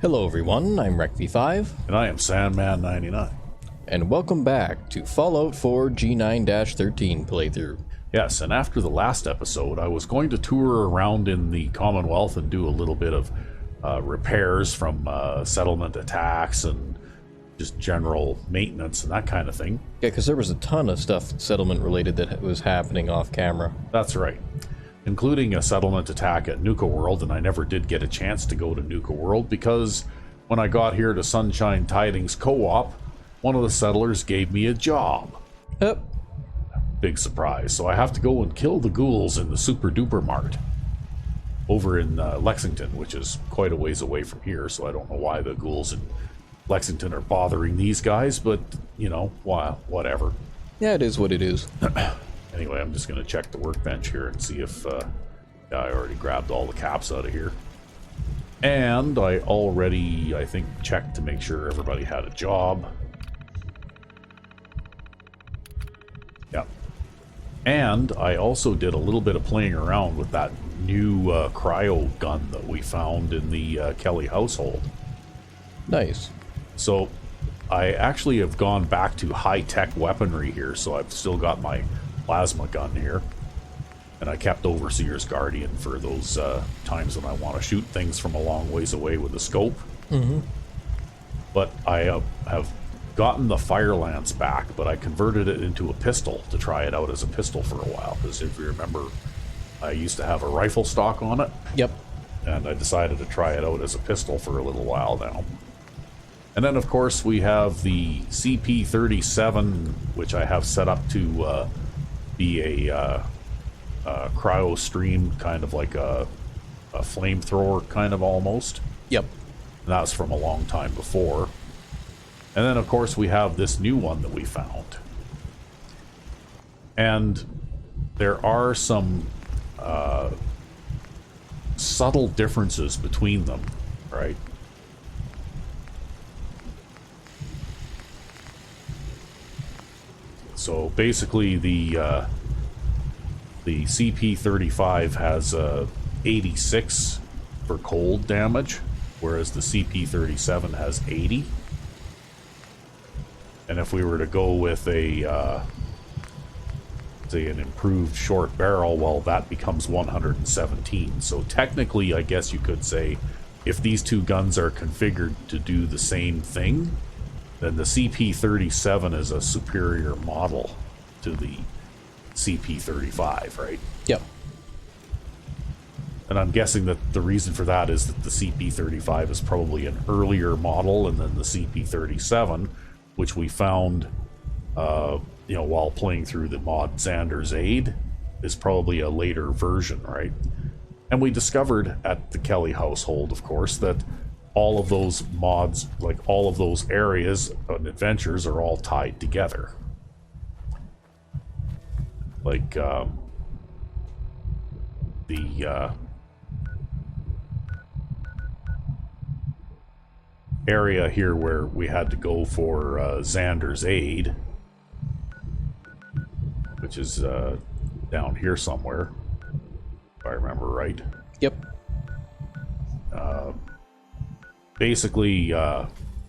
Hello everyone, I'm Rec5, And I am Sandman 99. and welcome back to Fallout 4 G9-13 playthrough. Yes, and after the last episode, I was going to tour around in the Commonwealth and do a little bit of repairs from settlement attacks and just general maintenance and that kind of thing. Yeah, because there was a ton of stuff settlement related that was happening off camera. That's right. Including a settlement attack at Nuka World, and I never did get a chance to go to Nuka World because when I got here to Sunshine Tidings Co-op, one of the settlers gave me a job. Yep. Big surprise. So I have to go and kill the ghouls in the Super Duper Mart over in Lexington, which is quite a ways away from here, so I don't know why the ghouls in Lexington are bothering these guys, but, you know, whatever. Yeah, it is what it is. Anyway, I'm just going to check the workbench here and see if I already grabbed all the caps out of here. And I already, I think, checked to make sure everybody had a job. Yep. And I also did a little bit of playing around with that new cryo gun that we found in the Kelly household. Nice. So I actually have gone back to high-tech weaponry here, so I've still got my plasma gun here, and I kept Overseer's Guardian for those times when I want to shoot things from a long ways away with a scope. Mm-hmm. But I have gotten the Fire Lance back, but I converted it into a pistol to try it out as a pistol for a while, because if you remember, I used to have a rifle stock on it. Yep. And I decided to try it out as a pistol for a little while now. And then, of course, we have the CP37, which I have set up to be a cryo stream, kind of like a flamethrower, kind of almost. Yep. And that's from a long time before. And then, of course, we have this new one that we found. And there are some subtle differences between them, right? So basically, the CP35 has 86 for cold damage, whereas the CP37 has 80. And if we were to go with a say an improved short barrel, well, that becomes 117. So technically, I guess you could say, if these two guns are configured to do the same thing, then the CP37 is a superior model to the CP35, right? Yep. And I'm guessing that the reason for that is that the CP35 is probably an earlier model, and then the CP37, which we found, you know, while playing through the mod Xander's Aid, is probably a later version, right? And we discovered at the Kelly household, of course, that all of those mods, like all of those areas and adventures, are all tied together. Like the area here where we had to go for Xander's Aid, which is down here somewhere, if I remember right. Yep. Basically,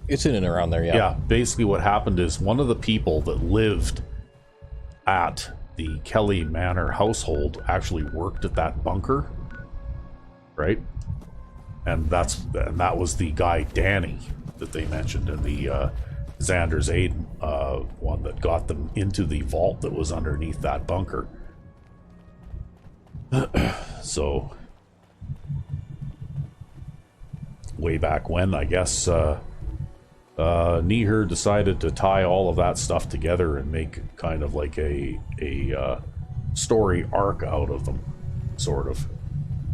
It's in and around there, yeah. yeah, basically what happened is one of the people that lived at the Kelly Manor household actually worked at that bunker, right? And that was the guy Danny that they mentioned in the Xander's Aid one that got them into the vault that was underneath that bunker. So way back when, I guess, Neher decided to tie all of that stuff together and make kind of like a story arc out of them, sort of.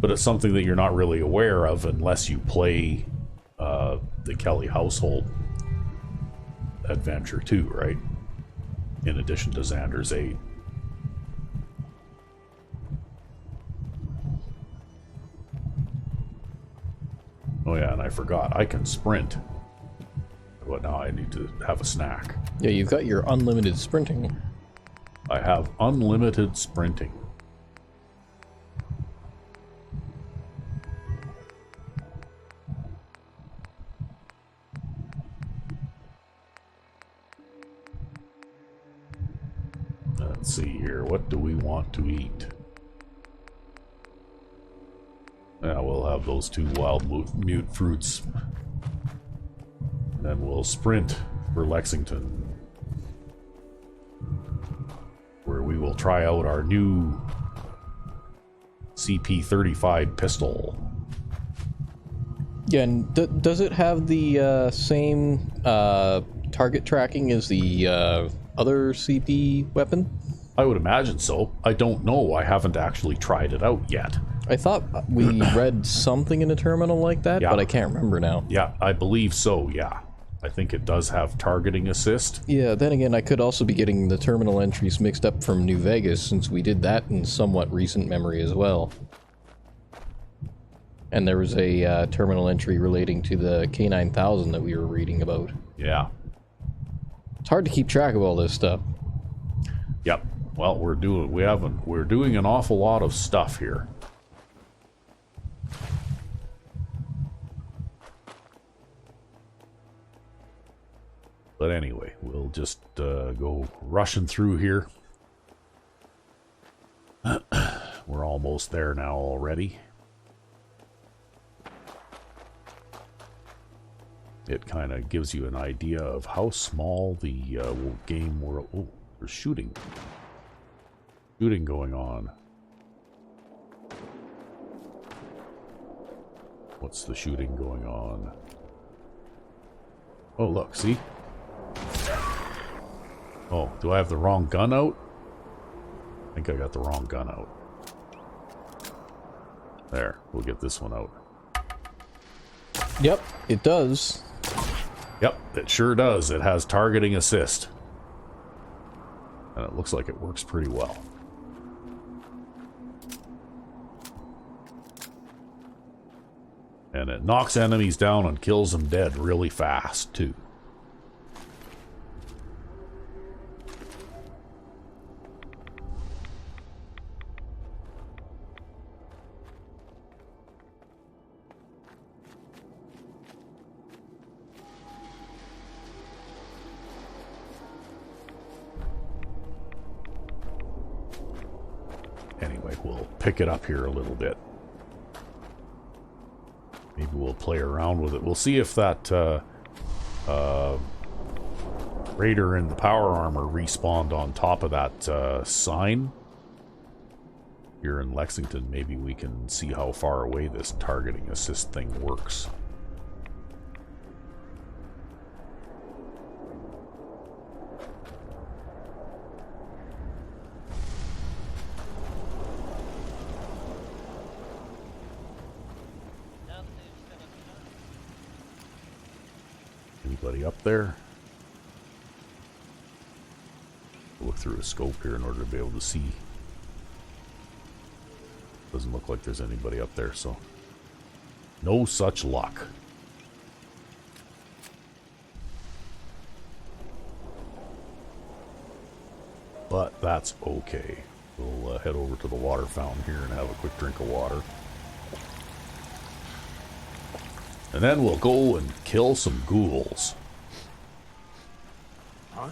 But it's something that you're not really aware of unless you play the Kelly household adventure too, right? In addition to Xander's Aid. Oh yeah, and I forgot, I can sprint. But now I need to have a snack. Yeah, you've got your unlimited sprinting. I have unlimited sprinting. Let's see here. What do we want to eat? Yeah, we'll have those 2 wild mute fruits. And then we'll sprint for Lexington, where we will try out our new CP35 pistol. Yeah, and does it have the same target tracking as the other CP weapon? I would imagine so. I don't know. I haven't actually tried it out yet. I thought we read something in a terminal like that, but I can't remember now. Yeah, I believe so, yeah. I think it does have targeting assist. Yeah, then again, I could also be getting the terminal entries mixed up from New Vegas, since we did that in somewhat recent memory as well. And there was a terminal entry relating to the K9000 that we were reading about. Yeah. It's hard to keep track of all this stuff. Yep. Well, we're doing an awful lot of stuff here. But anyway, we'll just go rushing through here. We're almost there now already. It kind of gives you an idea of how small the game world... Oh, there's shooting. Shooting going on. What's the shooting going on? Oh, look, see? Oh, do I have the wrong gun out? I think I got the wrong gun out. There, we'll get this one out. Yep, it does. Yep, it sure does. It has targeting assist. And it looks like it works pretty well. And it knocks enemies down and kills them dead really fast, too. Anyway, we'll pick it up here a little bit. Maybe we'll play around with it. We'll see if that Raider and the power armor respawned on top of that sign. Here in Lexington, maybe we can see how far away this targeting assist thing works. Anybody up there? We'll look through a scope here in order to be able to see. Doesn't look like there's anybody up there, so no such luck. But that's okay. We'll head over to the water fountain here and have a quick drink of water. And then we'll go and kill some ghouls. Huh?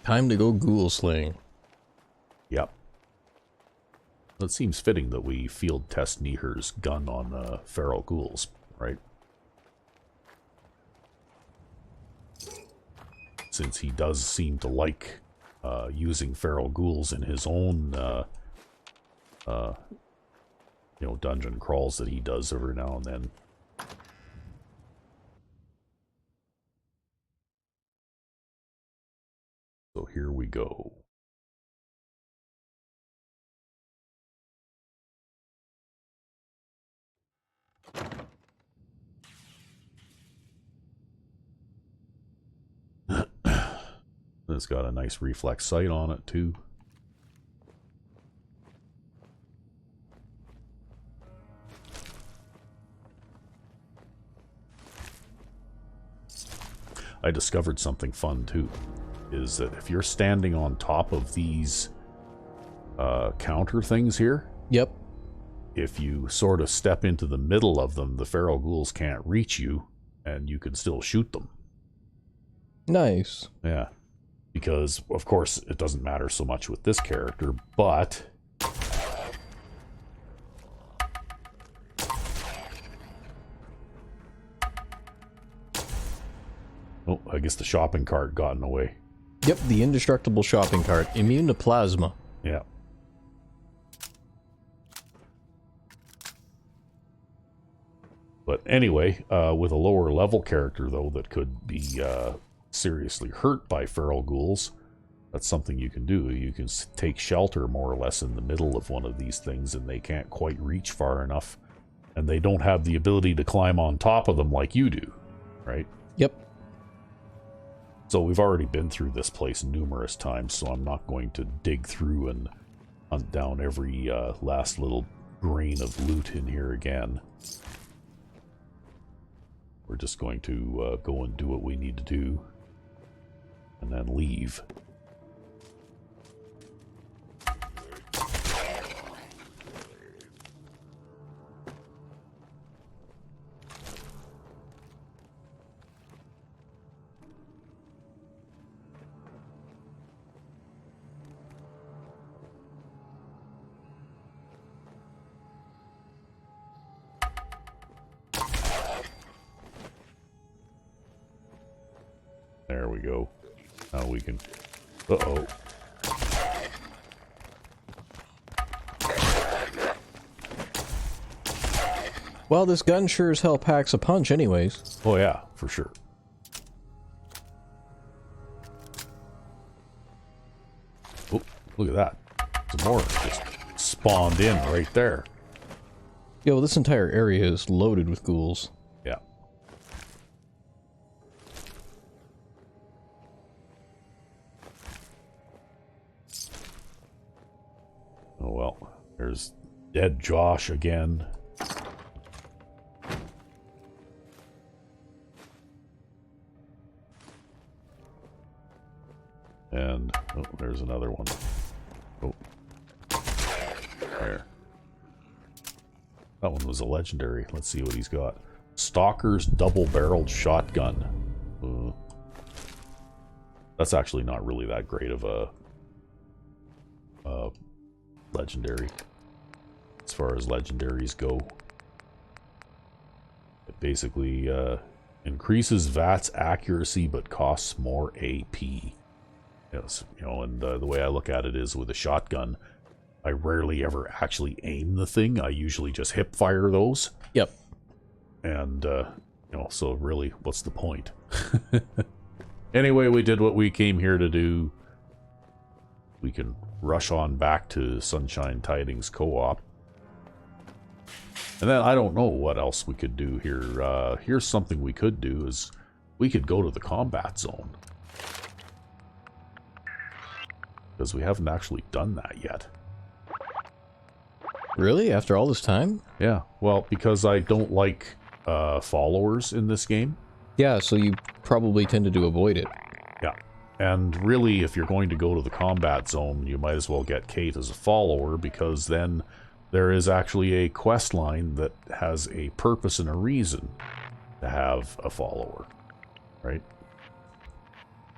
Time to go ghoul slaying. Yep. It seems fitting that we field test Niher's gun on feral ghouls, right? Since he does seem to like using feral ghouls in his own you know, dungeon crawls that he does every now and then. So here we go. It's got a nice reflex sight on it too. I discovered something fun too, is that if you're standing on top of these counter things here, Yep. if you sort of step into the middle of them, the feral ghouls can't reach you, and you can still shoot them. Nice. Yeah. because, of course, it doesn't matter so much with this character, but... Oh, I guess the shopping cart got in the way. Yep, the indestructible shopping cart. Immune to plasma. Yeah. But anyway, with a lower level character, though, that could be seriously hurt by feral ghouls, that's something you can do. You can take shelter more or less in the middle of one of these things, and they can't quite reach far enough, and they don't have the ability to climb on top of them like you do, right? Yep. So we've already been through this place numerous times, so I'm not going to dig through and hunt down every last little grain of loot in here again. We're just going to go and do what we need to do, and then leave. There we go. Now we can... Uh-oh. Well, this gun sure as hell packs a punch anyways. Oh yeah, for sure. Oh, look at that. Some more just spawned in right there. Yeah, well, this entire area is loaded with ghouls. Yeah. Oh well, there's dead Josh again. And, oh, there's another one. Oh. There. That one was a legendary. Let's see what he's got. Stalker's double-barreled shotgun. That's actually not really that great of a legendary as far as legendaries go. It basically increases VAT's accuracy but costs more AP. Yes, you know, and the way I look at it is with a shotgun, I rarely ever actually aim the thing. I usually just hip fire those. Yep. And you know, so really, what's the point? Anyway, we did what we came here to do. We can rush on back to Sunshine Tidings Co-op. And then I don't know what else we could do here. Here's something we could do is we could go to the combat zone. Because we haven't actually done that yet. Really? After all this time? Yeah, well, because I don't like followers in this game. Yeah, so you probably tended to avoid it. Yeah, and really, if you're going to go to the combat zone, you might as well get Kate as a follower, because then there is actually a quest line that has a purpose and a reason to have a follower, right?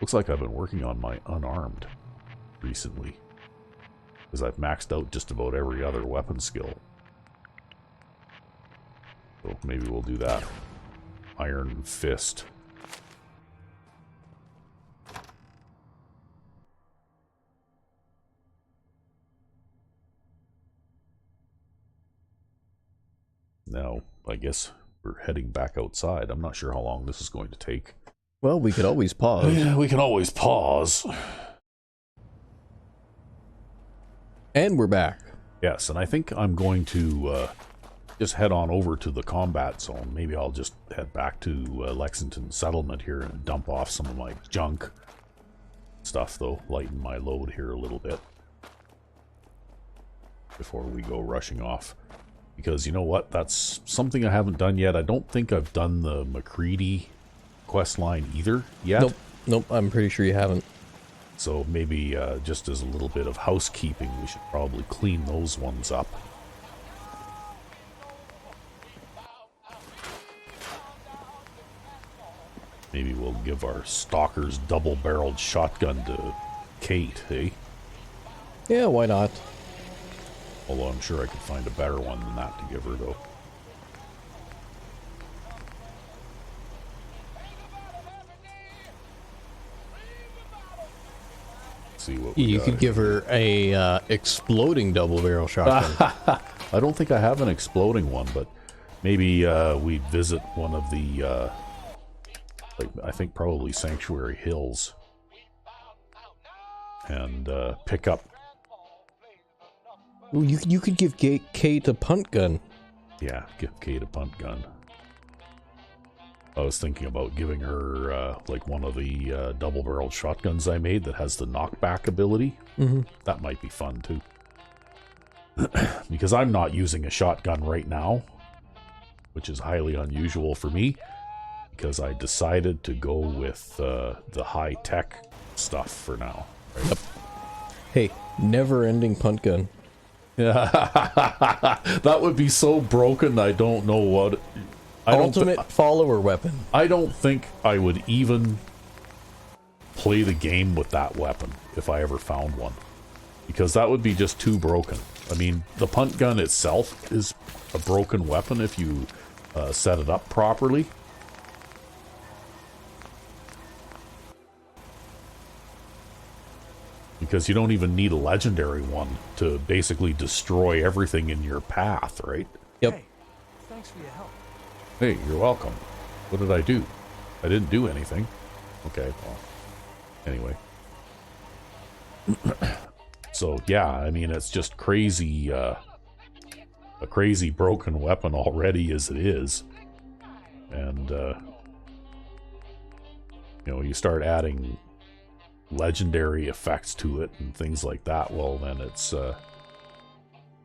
Looks like I've been working on my unarmed recently, because I've maxed out just about every other weapon skill. So maybe we'll do that. Iron Fist. Now, I guess we're heading back outside. I'm not sure how long this is going to take. Well, we could always pause. Yeah, we can always pause. And we're back. Yes, and I think I'm going to just head on over to the combat zone. Maybe I'll just head back to Lexington Settlement here and dump off some of my junk stuff, though. Lighten my load here a little bit before we go rushing off. Because you know what? That's something I haven't done yet. I don't think I've done the McCready quest line either yet. Nope. Nope, I'm pretty sure you haven't. So maybe just as a little bit of housekeeping, we should probably clean those ones up. Maybe we'll give our Stalker's double-barreled shotgun to Kate, hey? Yeah, why not? Although I'm sure I could find a better one than that to give her, though. See what we You got could here. give her a exploding double barrel shotgun. I don't think I have an exploding one, but maybe we'd visit one of the, like, I think probably Sanctuary Hills, and pick up. Ooh, you could give Kate a punt gun. Yeah, give Kate a punt gun. I was thinking about giving her like one of the double-barreled shotguns I made that has the knockback ability. Mm-hmm. That might be fun too. Because I'm not using a shotgun right now, which is highly unusual for me, because I decided to go with the high-tech stuff for now. Right? Yep. Hey, never-ending punt gun. Yeah, that would be so broken. I don't know what. Ultimate follower weapon. I don't think I would even play the game with that weapon if I ever found one, because that would be just too broken. I mean, the punt gun itself is a broken weapon if you set it up properly. Because you don't even need a legendary one to basically destroy everything in your path, right? Yep. Hey, thanks for your help. Hey, you're welcome. What did I do? I didn't do anything. Okay, well, anyway. So, yeah, I mean, it's just crazy, a crazy broken weapon already as it is. And, you know, you start adding legendary effects to it and things like that, well, then it's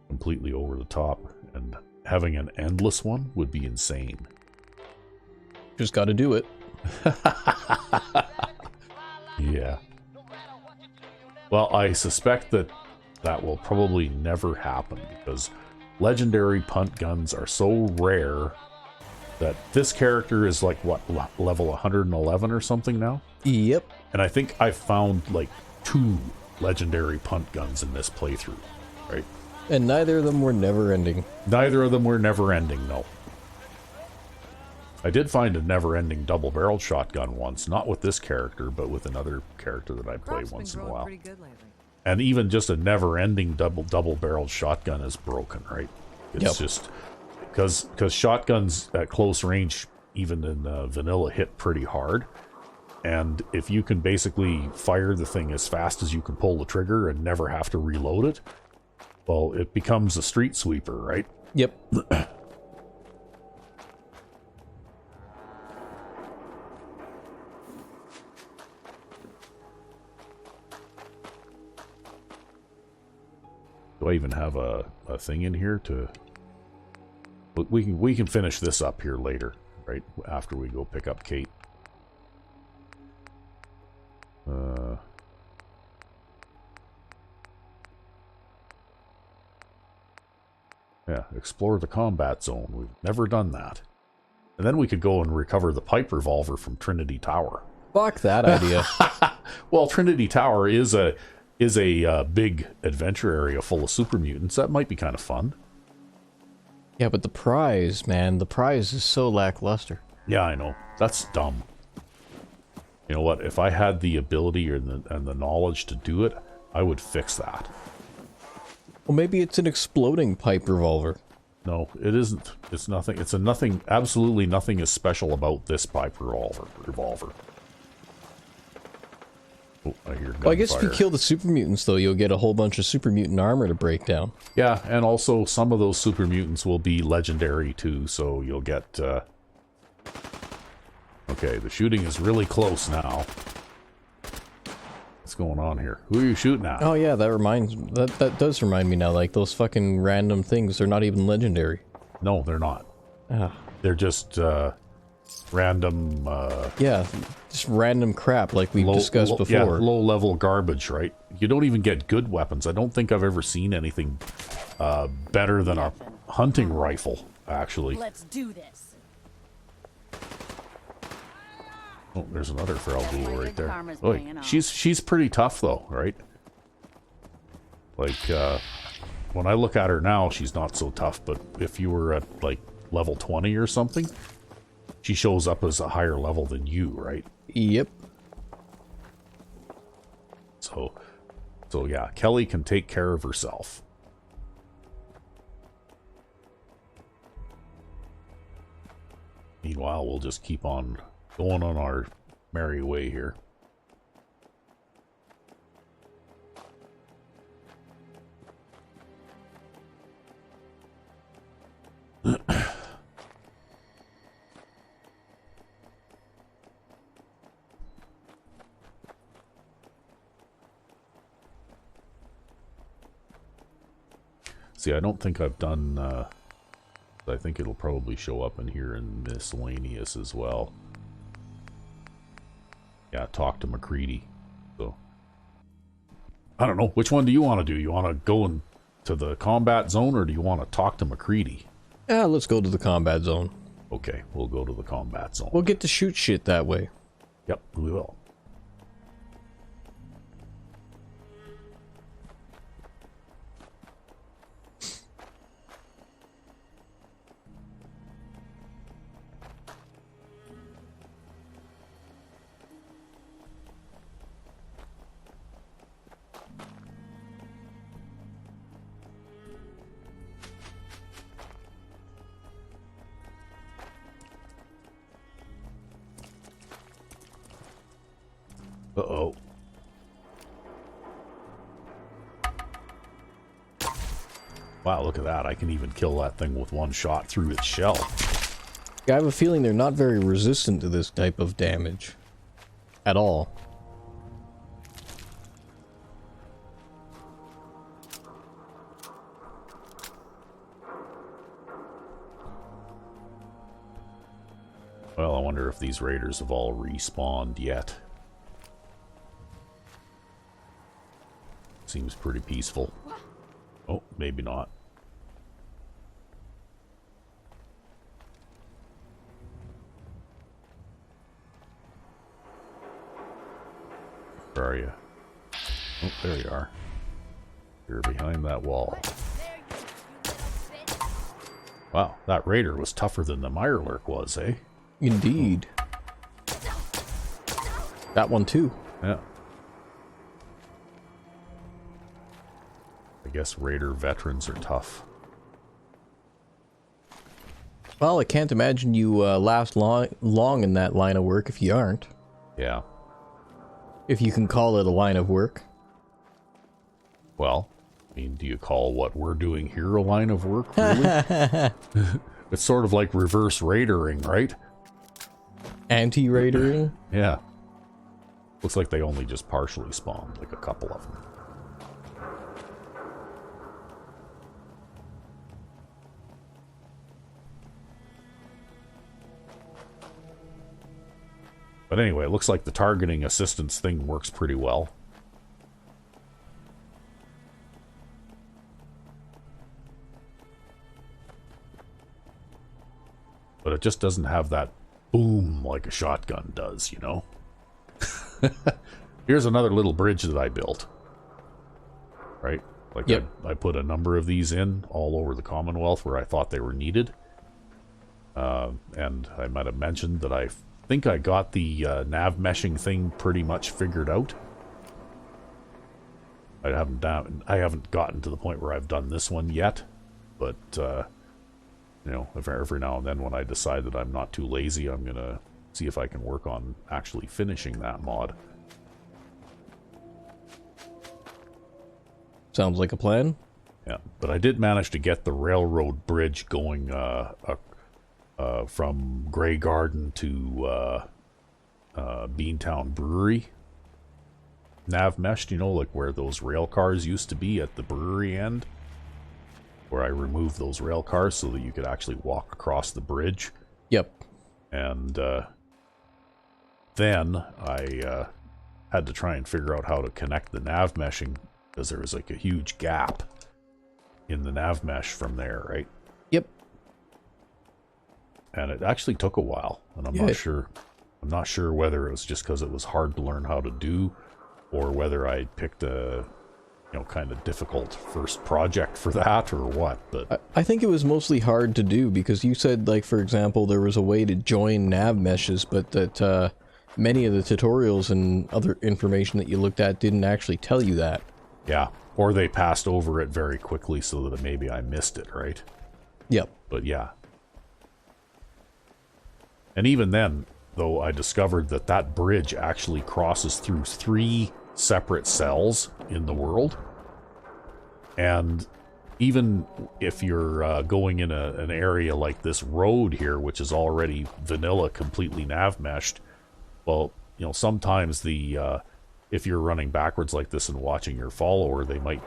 completely over the top. And having an endless one would be insane. Just got to do it. Yeah. Well, I suspect that that will probably never happen, because legendary punt guns are so rare that this character is like, what, level 111 or something now? Yep. And I think I found like 2 legendary punt guns in this playthrough, right? And neither of them were never-ending. Neither of them were never-ending, no. I did find a never-ending double-barreled shotgun once, not with this character, but with another character that I play once in a while. Pretty good lately. And even just a never-ending double-barreled shotgun is broken, right? It's just because shotguns at close range, even in vanilla, hit pretty hard. And if you can basically fire the thing as fast as you can pull the trigger and never have to reload it, well, it becomes a street sweeper, right? Yep. Do I even have a thing in here to... But we can finish this up here later, right? After we go pick up Kate. Yeah, explore the combat zone. We've never done that. And then we could go and recover the pipe revolver from Trinity Tower. Fuck that idea. Well, Trinity Tower is a big adventure area full of super mutants. That might be kind of fun. Yeah, but the prize, man, the prize is so lackluster. Yeah, I know. That's dumb. You know what? If I had the ability and the knowledge to do it, I would fix that. Well, maybe it's an exploding pipe revolver. No, it isn't. It's nothing. It's a nothing. Absolutely nothing is special about this pipe revolver. Oh, I hear gunfire. Well, I guess if you kill the super mutants, though, you'll get a whole bunch of super mutant armor to break down. Yeah, and also some of those super mutants will be legendary too, so you'll get... Okay, the shooting is really close now. What's going on here? Who are you shooting at? Oh yeah, that does remind me now. Like those fucking random things, they're not even legendary. No, they're not. Ah. They're just random... Yeah, just random crap like we've discussed before. Yeah, low-level garbage, right? You don't even get good weapons. I don't think I've ever seen anything better than a hunting rifle, actually. Let's do this. Oh, there's another feral ghoul right there. Karma's Oh, paying off. she's pretty tough though, right? Like, when I look at her now, she's not so tough, but if you were at, like, level 20 or something, she shows up as a higher level than you, right? Yep. So yeah, Kelly can take care of herself. Meanwhile, we'll just keep on going on our merry way here. See, I don't think I've done, I think it'll probably show up in here in miscellaneous as well. Yeah, talk to McCready. So, I don't know. Which one do you want to do? You want to go into the combat zone, or do you want to talk to McCready? Yeah, let's go to the combat zone. Okay, we'll go to the combat zone. We'll get to shoot shit that way. Yep, we will. Uh-oh. Wow, look at that. I can even kill that thing with one shot through its shell. I have a feeling they're not very resistant to this type of damage. At all. Well, I wonder if these raiders have all respawned yet. Seems pretty peaceful. Oh, maybe not. Where are you? Oh, there you are. You're behind that wall. Wow, that raider was tougher than the Mirelurk was, eh? Indeed. That one too. Yeah. I guess raider veterans are tough. Well, I can't imagine you last long in that line of work if you aren't. Yeah. If you can call it a line of work. Well, I mean, do you call what we're doing here a line of work, really? It's sort of like reverse raidering, right? Anti-raidering? Yeah. Looks like they only just partially spawned, like a couple of them. But anyway, it looks like the targeting assistance thing works pretty well. But it just doesn't have that boom like a shotgun does, you know? Here's another little bridge that I built. Right? Like, yep. I put a number of these in all over the Commonwealth where I thought they were needed. And I might have mentioned that I think I got the nav meshing thing pretty much figured out. I haven't gotten to the point where I've done this one yet, but you know, every now and then when I decide that I'm not too lazy, I'm gonna see if I can work on actually finishing that mod. Sounds like a plan. Yeah, but I did manage to get the railroad bridge going from Grey Garden to Beantown Brewery. Nav meshed, you know, like where those rail cars used to be at the brewery end. Where I removed those rail cars so that you could actually walk across the bridge. Yep. And then I had to try and figure out how to connect the nav meshing, because there was like a huge gap in the nav mesh from there, right? Yep. And it actually took a while, and I'm not sure I'm not sure whether it was just because it was hard to learn how to do, or whether I picked a, kind of difficult first project for that, or what, but... I think it was mostly hard to do, because you said, like, for example, there was a way to join nav meshes, but that, many of the tutorials and other information that you looked at didn't actually tell you that. Yeah, or they passed over it very quickly so that maybe I missed it, right? Yep. But yeah. And even then, though, I discovered that that bridge actually crosses through 3 separate cells in the world. And even if you're going in an area like this road here, which is already vanilla, completely nav meshed, well, sometimes if you're running backwards like this and watching your follower, they might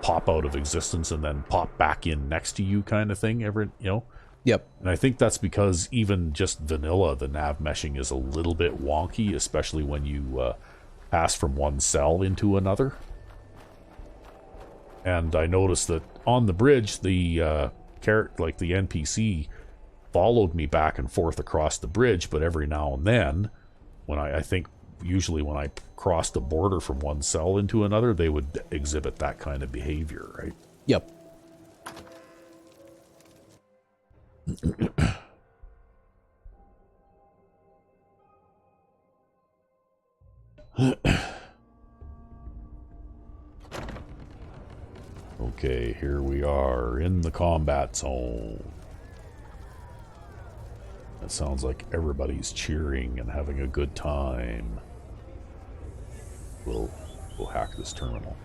pop out of existence and then pop back in next to you, kind of thing. Yep. And I think that's because even just vanilla, the nav meshing is a little bit wonky, especially when you pass from one cell into another. And I noticed that on the bridge, the the NPC followed me back and forth across the bridge, but every now and then, when usually when I crossed the border from one cell into another, they would exhibit that kind of behavior, right? Yep. Okay, here we are in the combat zone. It sounds like everybody's cheering and having a good time. We'll hack this terminal.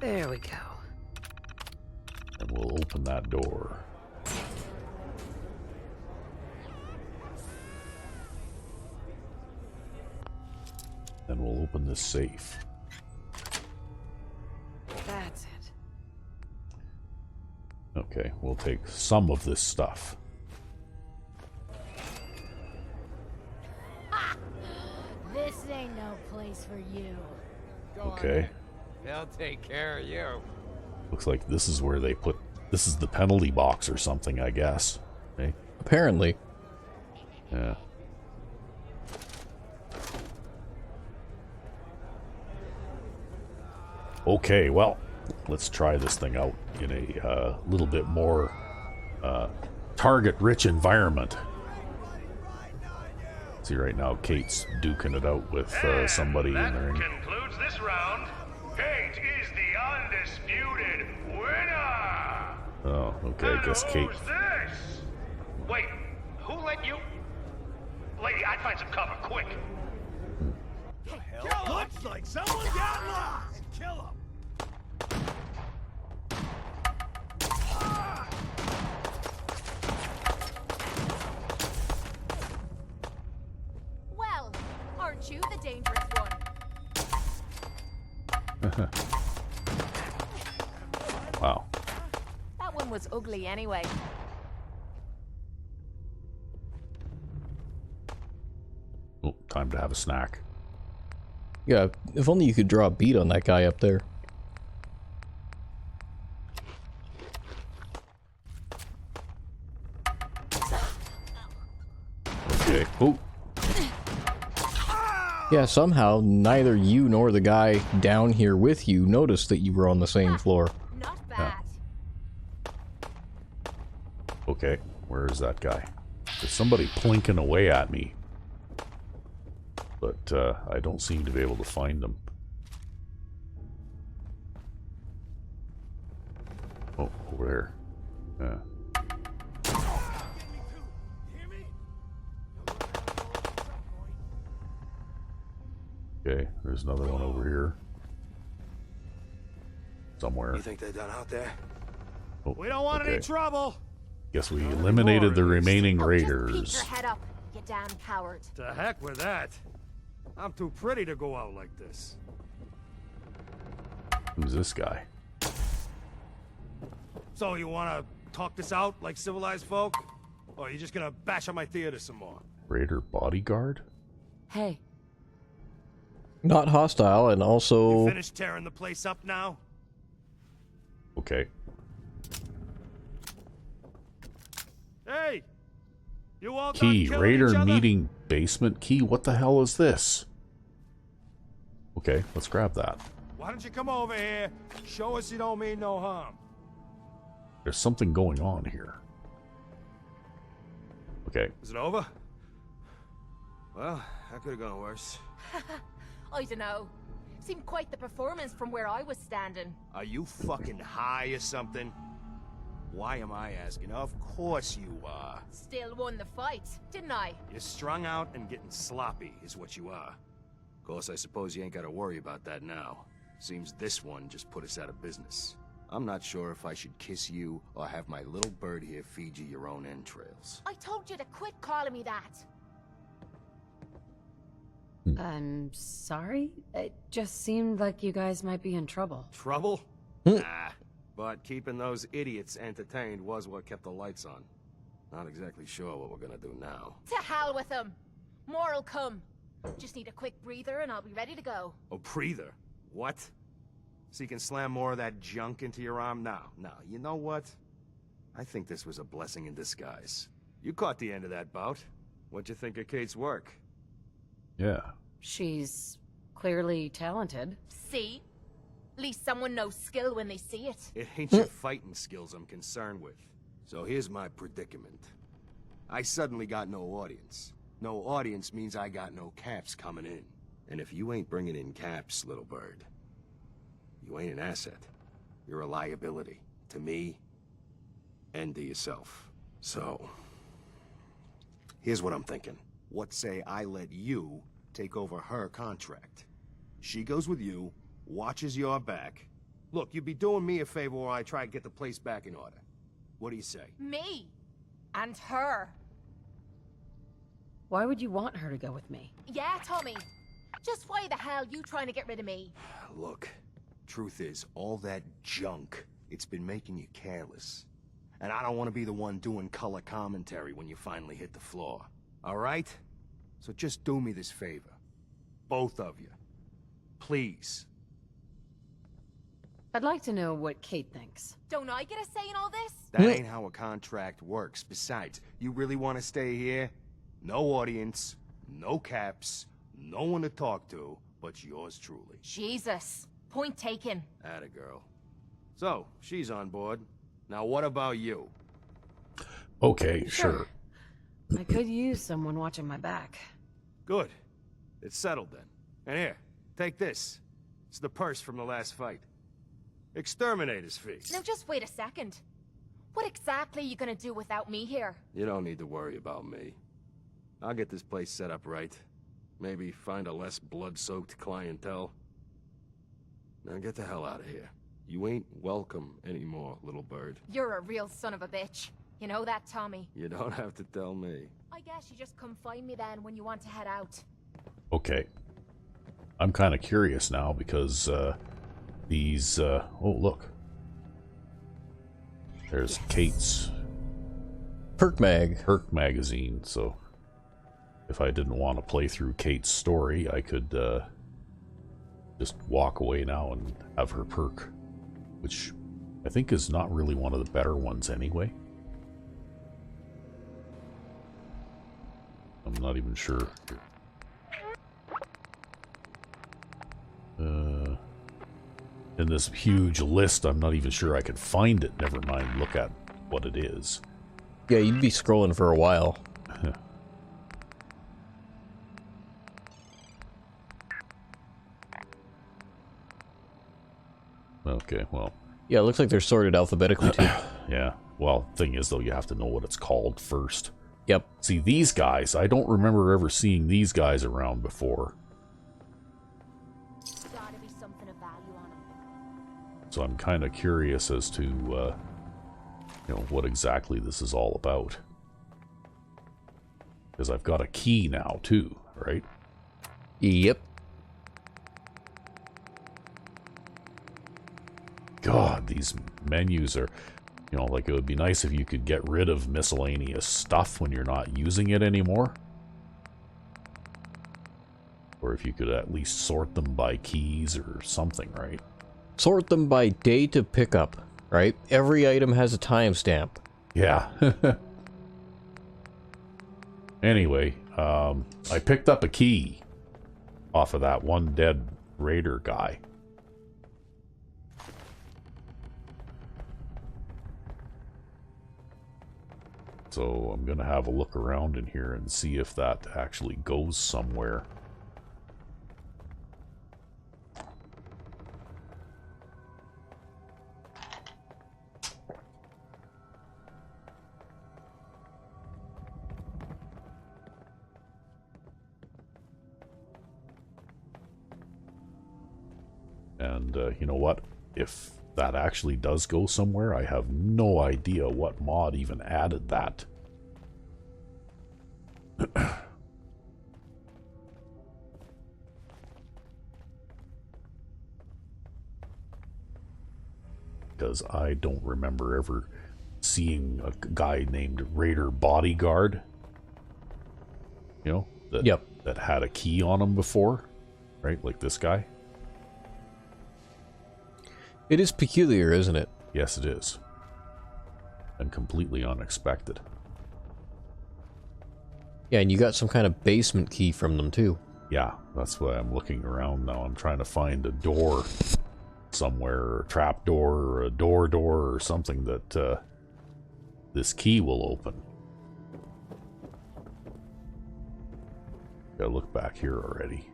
There we go. And we'll open that door. Then we'll open this safe. That's it. Okay, we'll take some of this stuff. This ain't no place for you. Okay. They'll take care of you. Looks like this is where they put... This is the penalty box or something, I guess. Okay? Apparently. Yeah. Okay, well, let's try this thing out in a little bit more target-rich environment. See, right now, Kate's duking it out with somebody in the ring. That concludes this round. Kate is the undisputed winner! Oh, okay, I guess Kate... Who's this? Wait, who let you... Lady, I'd find some cover, quick! Looks like someone got lost! Kill him! Well, aren't you the dangerous one? Wow. That one was ugly anyway. Oh, time to have a snack. Yeah, if only you could draw a bead on that guy up there. Okay. Oh. Yeah, somehow neither you nor the guy down here with you noticed that you were on the same floor. Not bad. Okay, where is that guy? There's somebody plinking away at me. But I don't seem to be able to find them. Oh, over there. Yeah. Okay, there's another one over here. Somewhere. You think they're done out there? Oh, We don't want any okay. trouble! Guess we eliminated the remaining Oh, just keep raiders. your head up, you damn coward. To heck with that. I'm too pretty to go out like this. Who's this guy? So you wanna talk this out like civilized folk? Or are you just gonna bash on my theater some more? Raider bodyguard? Hey. Not hostile, and also... Finished tearing the place up now? Okay. Hey! You all done Key, killing Raider each other? meeting basement key. What the hell is this? Okay, let's grab that. Why don't you come over here? Show us you don't mean no harm. There's something going on here. Okay. Is it over? Well, that could have gone worse. I don't know. Seemed quite the performance from where I was standing. Are you fucking high or something? Why am I asking? Of course you are. Still won the fight, didn't I? You're strung out and getting sloppy is what you are. Of course, I suppose you ain't gotta worry about that now. Seems this one just put us out of business. I'm not sure if I should kiss you or have my little bird here feed you your own entrails. I told you to quit calling me that. I'm sorry? It just seemed like you guys might be in trouble. Trouble? Nah. But keeping those idiots entertained was what kept the lights on. Not exactly sure what we're gonna do now. To hell with them. More'll come. Just need a quick breather and I'll be ready to go. Oh, breather? What? So you can slam more of that junk into your arm now? No, you know what? I think this was a blessing in disguise. You caught the end of that bout. What'd you think of Kate's work? Yeah. She's clearly talented. See? At least someone knows skill when they see it. It ain't your fighting skills I'm concerned with. So here's my predicament. I suddenly got no audience. No audience means I got no caps coming in. And if you ain't bringing in caps, little bird, you ain't an asset. You're a liability. To me, and to yourself. So, here's what I'm thinking. What say I let you take over her contract? She goes with you, watches your back. Look, you'd be doing me a favor while I try to get the place back in order. What do you say? Me. And her. Why would you want her to go with me? Yeah, Tommy. Just why the hell you trying to get rid of me? Look, truth is, all that junk, it's been making you careless. And I don't want to be the one doing color commentary when you finally hit the floor. All right? So just do me this favor. Both of you. Please. I'd like to know what Kate thinks. Don't I get a say in all this? That ain't how a contract works. Besides, you really want to stay here? No audience, no caps, no one to talk to, but yours truly. Jesus. Point taken. Atta girl. So, she's on board. Now what about you? Okay, sure. I could use someone watching my back. Good. It's settled then. And here, take this. It's the purse from the last fight. Exterminator's fee. Now just wait a second. What exactly are you gonna do without me here? You don't need to worry about me. I'll get this place set up right. Maybe find a less blood-soaked clientele. Now get the hell out of here. You ain't welcome anymore, little bird. You're a real son of a bitch. You know that, Tommy? You don't have to tell me. I guess you just come find me then when you want to head out. Okay. I'm kind of curious now because these... oh, look. There's Kate's Perk Mag. Perk magazine, so if I didn't want to play through Kate's story, I could just walk away now and have her perk, which I think is not really one of the better ones anyway. I'm not even sure. In this huge list, I'm not even sure I could find it, never mind look at what it is. Yeah, you'd be scrolling for a while. Okay, well. Yeah, it looks like they're sorted alphabetically too. Yeah, well, thing is though, you have to know what it's called first. Yep. See, these guys, I don't remember ever seeing these guys around before. Gotta be something of value on them. So I'm kind of curious as to, you know, what exactly this is all about. Because I've got a key now, too, right? Yep. God, these menus are, you know, like it would be nice if you could get rid of miscellaneous stuff when you're not using it anymore. Or if you could at least sort them by keys or something, right? Sort them by date of pickup, right? Every item has a timestamp. Yeah. Anyway, I picked up a key off of that one dead raider guy. So I'm going to have a look around in here and see if that actually goes somewhere. And you know what? If that actually does go somewhere, I have no idea what mod even added that. Because I don't remember ever seeing a guy named Raider Bodyguard, you know, that had a key on him before, right? Like this guy. It is peculiar, isn't it? Yes, it is. And completely unexpected. Yeah, and you got some kind of basement key from them, too. Yeah, that's why I'm looking around now. I'm trying to find a door somewhere, or a trap door, or a door or something that this key will open. Gotta look back here already.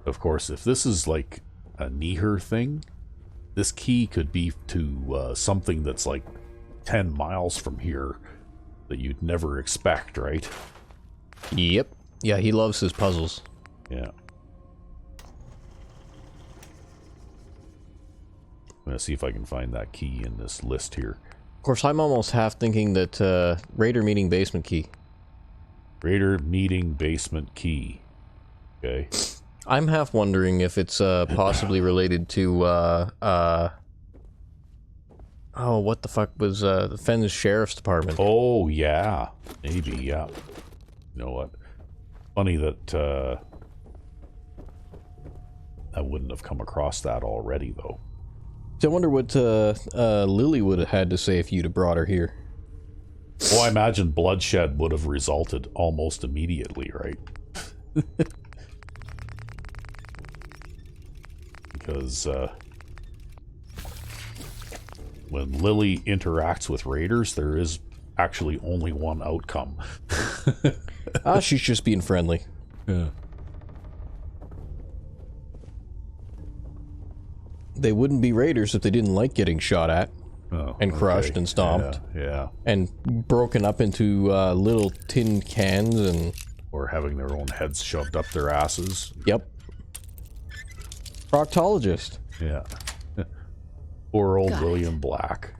Of course, if this is like a Niher thing, this key could be to something that's like 10 miles from here that you'd never expect, right? Yep. Yeah, he loves his puzzles. Yeah. I'm gonna see if I can find that key in this list here. Of course, I'm almost half thinking that Raider meeting basement key. Raider meeting basement key. Okay. I'm half wondering if it's possibly related to oh, what the fuck was the Fens Sheriff's Department? Oh yeah, maybe, yeah. You know what? Funny that I wouldn't have come across that already, though. So I wonder what Lily would have had to say if you'd have brought her here. Well, I imagine bloodshed would have resulted almost immediately, right? Because when Lily interacts with raiders, there is actually only one outcome. She's just being friendly. Yeah. They wouldn't be raiders if they didn't like getting shot at. Oh, and crushed and stomped. Yeah. And broken up into little tin cans and... Or having their own heads shoved up their asses. Yep. Proctologist. Yeah. Poor old William Black.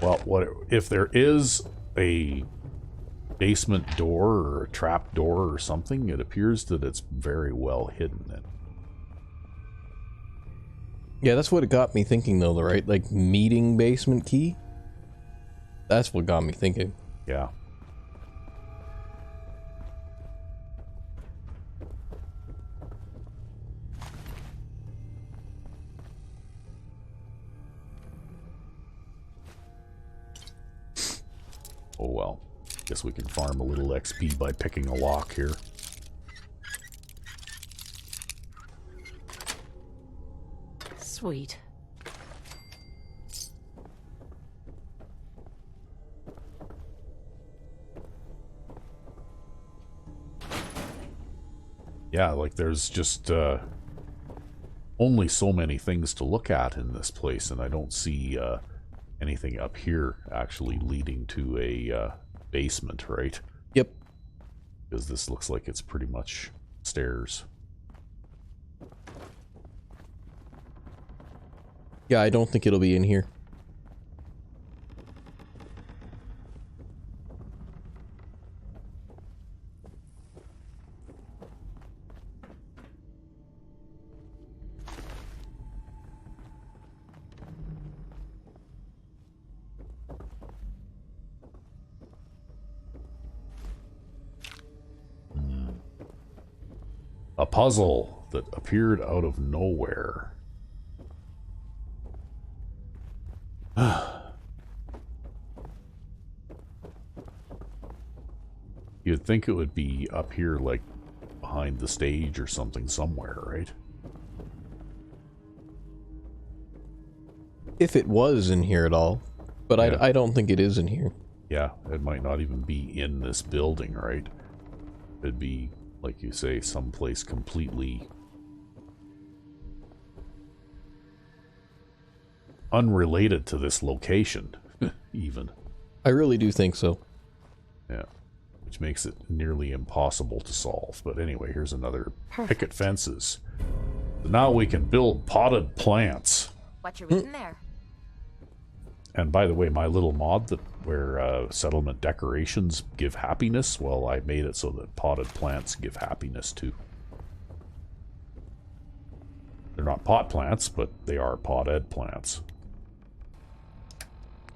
Well, what if there is a basement door or a trap door or something? It appears that it's very well hidden then. Yeah, that's what it got me thinking though, right? Like, meeting basement key? That's what got me thinking. Yeah. Oh well. Guess we can farm a little XP by picking a lock here. Sweet. Yeah, like there's just only so many things to look at in this place, and I don't see anything up here actually leading to a basement, right? Yep. Because this looks like it's pretty much stairs. Yeah, I don't think it'll be in here. A puzzle that appeared out of nowhere. You'd think it would be up here, like, behind the stage or something somewhere, right? If it was in here at all. But Yeah. I don't think it is in here. Yeah, it might not even be in this building, right? It'd be, like you say, someplace completely unrelated to this location, even. I really do think so. Yeah, which makes it nearly impossible to solve. But anyway, here's another picket fences. So now we can build potted plants. What you reading there? And by the way, my little mod that where settlement decorations give happiness, well, I made it so that potted plants give happiness too. They're not pot plants, but they are potted plants.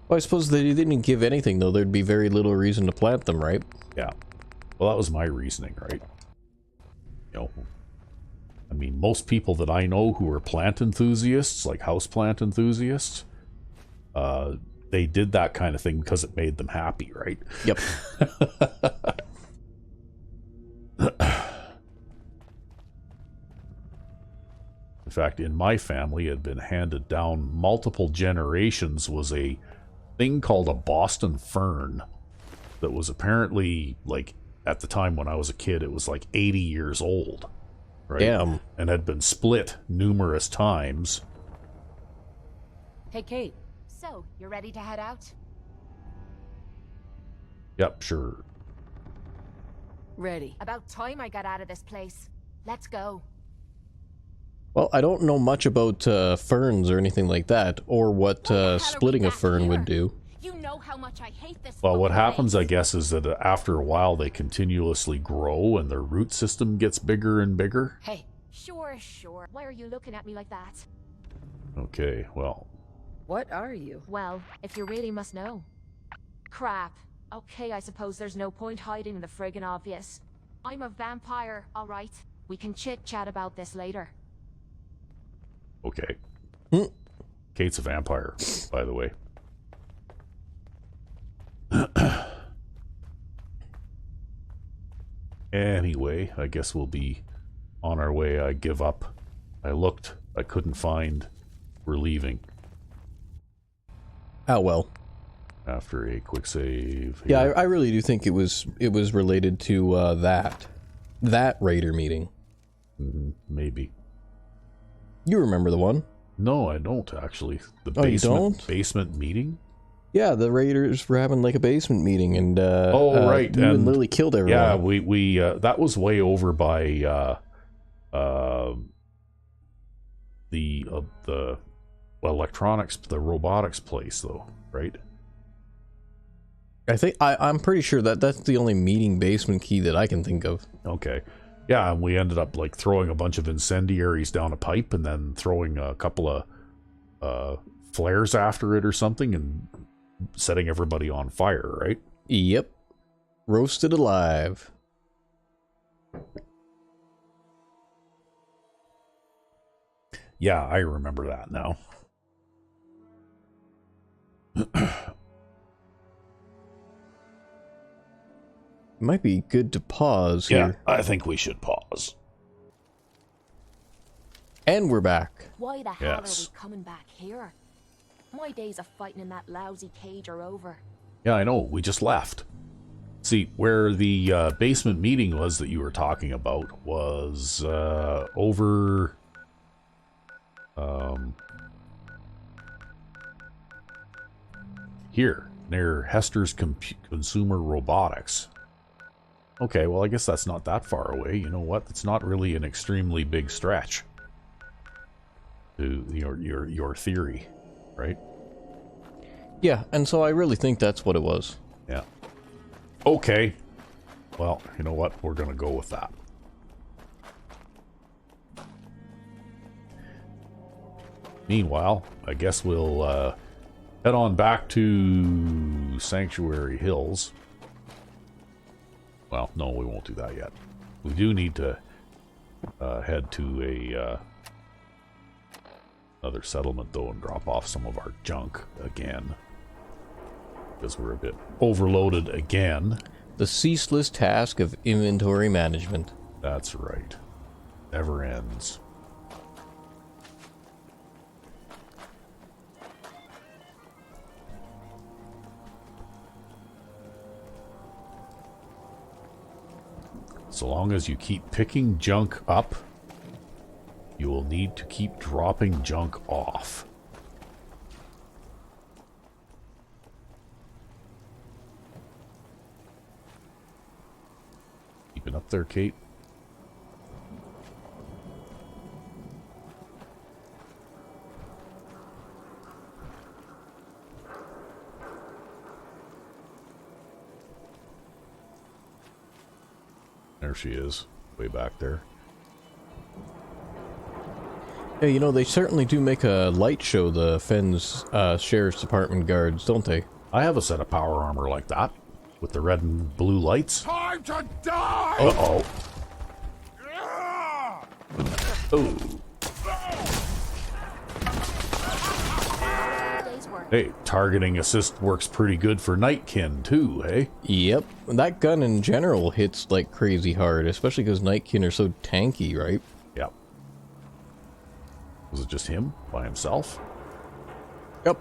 Well, I suppose they didn't give anything, though. There'd be very little reason to plant them, right? Yeah. Well, that was my reasoning, right? You know, I mean, most people that I know who are plant enthusiasts, like house plant enthusiasts, they did that kind of thing because it made them happy, right? Yep. In fact, in my family, it had been handed down multiple generations, was a thing called a Boston fern that was apparently, like, at the time when I was a kid, it was like 80 years old, right? Damn. And had been split numerous times. Hey, Kate. So, you're ready to head out? Yep, sure. Ready. About time I got out of this place. Let's go. Well, I don't know much about ferns or anything like that, or what Why the hell are splitting we a back fern here? would do. You know how much I hate this. Well, what fucking happens, place. I guess, is that after a while they continuously grow and their root system gets bigger and bigger. Hey. Sure, sure. Why are you looking at me like that? Okay, well, What are you? Well, if you really must know. Crap. Okay, I suppose there's no point hiding the friggin' obvious. I'm a vampire, alright. We can chit-chat about this later. okay. Hmm. Kate's a vampire, by the way. Anyway, I guess we'll be on our way. I give up. I looked. I couldn't find. We're leaving. Oh, well. After a quick save. Yeah, here. I really do think it was related to that Raider meeting. Maybe. You remember the one? No, I don't actually. The Oh, you don't? basement meeting? Yeah, the Raiders were having like a basement meeting, and right, you and and- Lily killed everyone. Yeah, we that was way over by the electronics, the robotics place, though, right? I think I'm pretty sure that's the only meeting basement key that I can think of. Okay. Yeah, and we ended up like throwing a bunch of incendiaries down a pipe and then throwing a couple of flares after it or something and setting everybody on fire, right? Yep, roasted alive. Yeah, I remember that now. It might be good to pause Yeah, here. I think we should pause. And we're back. Why the hell Yes. are we coming back here? My days of fighting in that lousy cage are over. Yeah, I know. We just left. See, where the basement meeting was that you were talking about was over... here, near Hester's Consumer Robotics. Okay, well, I guess that's not that far away. You know what? It's not really an extremely big stretch to your theory, right? Yeah, and so I really think that's what it was. Yeah. Okay. Well, you know what? We're gonna go with that. Meanwhile, I guess we'll head on back to Sanctuary Hills. Well, no, we won't do that yet. We do need to head to a another settlement though and drop off some of our junk again. Because we're a bit overloaded again. The ceaseless task of inventory management. That's right. Never ends. So long as you keep picking junk up, you will need to keep dropping junk off. Keeping up there, Kate? There she is, way back there. Yeah, you know, they certainly do make a light show, the Fenn's Sheriff's Department guards, don't they? I have a set of power armor like that, with the red and blue lights. Time to die! Uh-oh. Oh. Day's work. Hey, targeting assist works pretty good for Nightkin too, hey? Yep. That gun in general hits like crazy hard, especially because Nightkin are so tanky, right? Yep. Was it just him? By himself? Yep.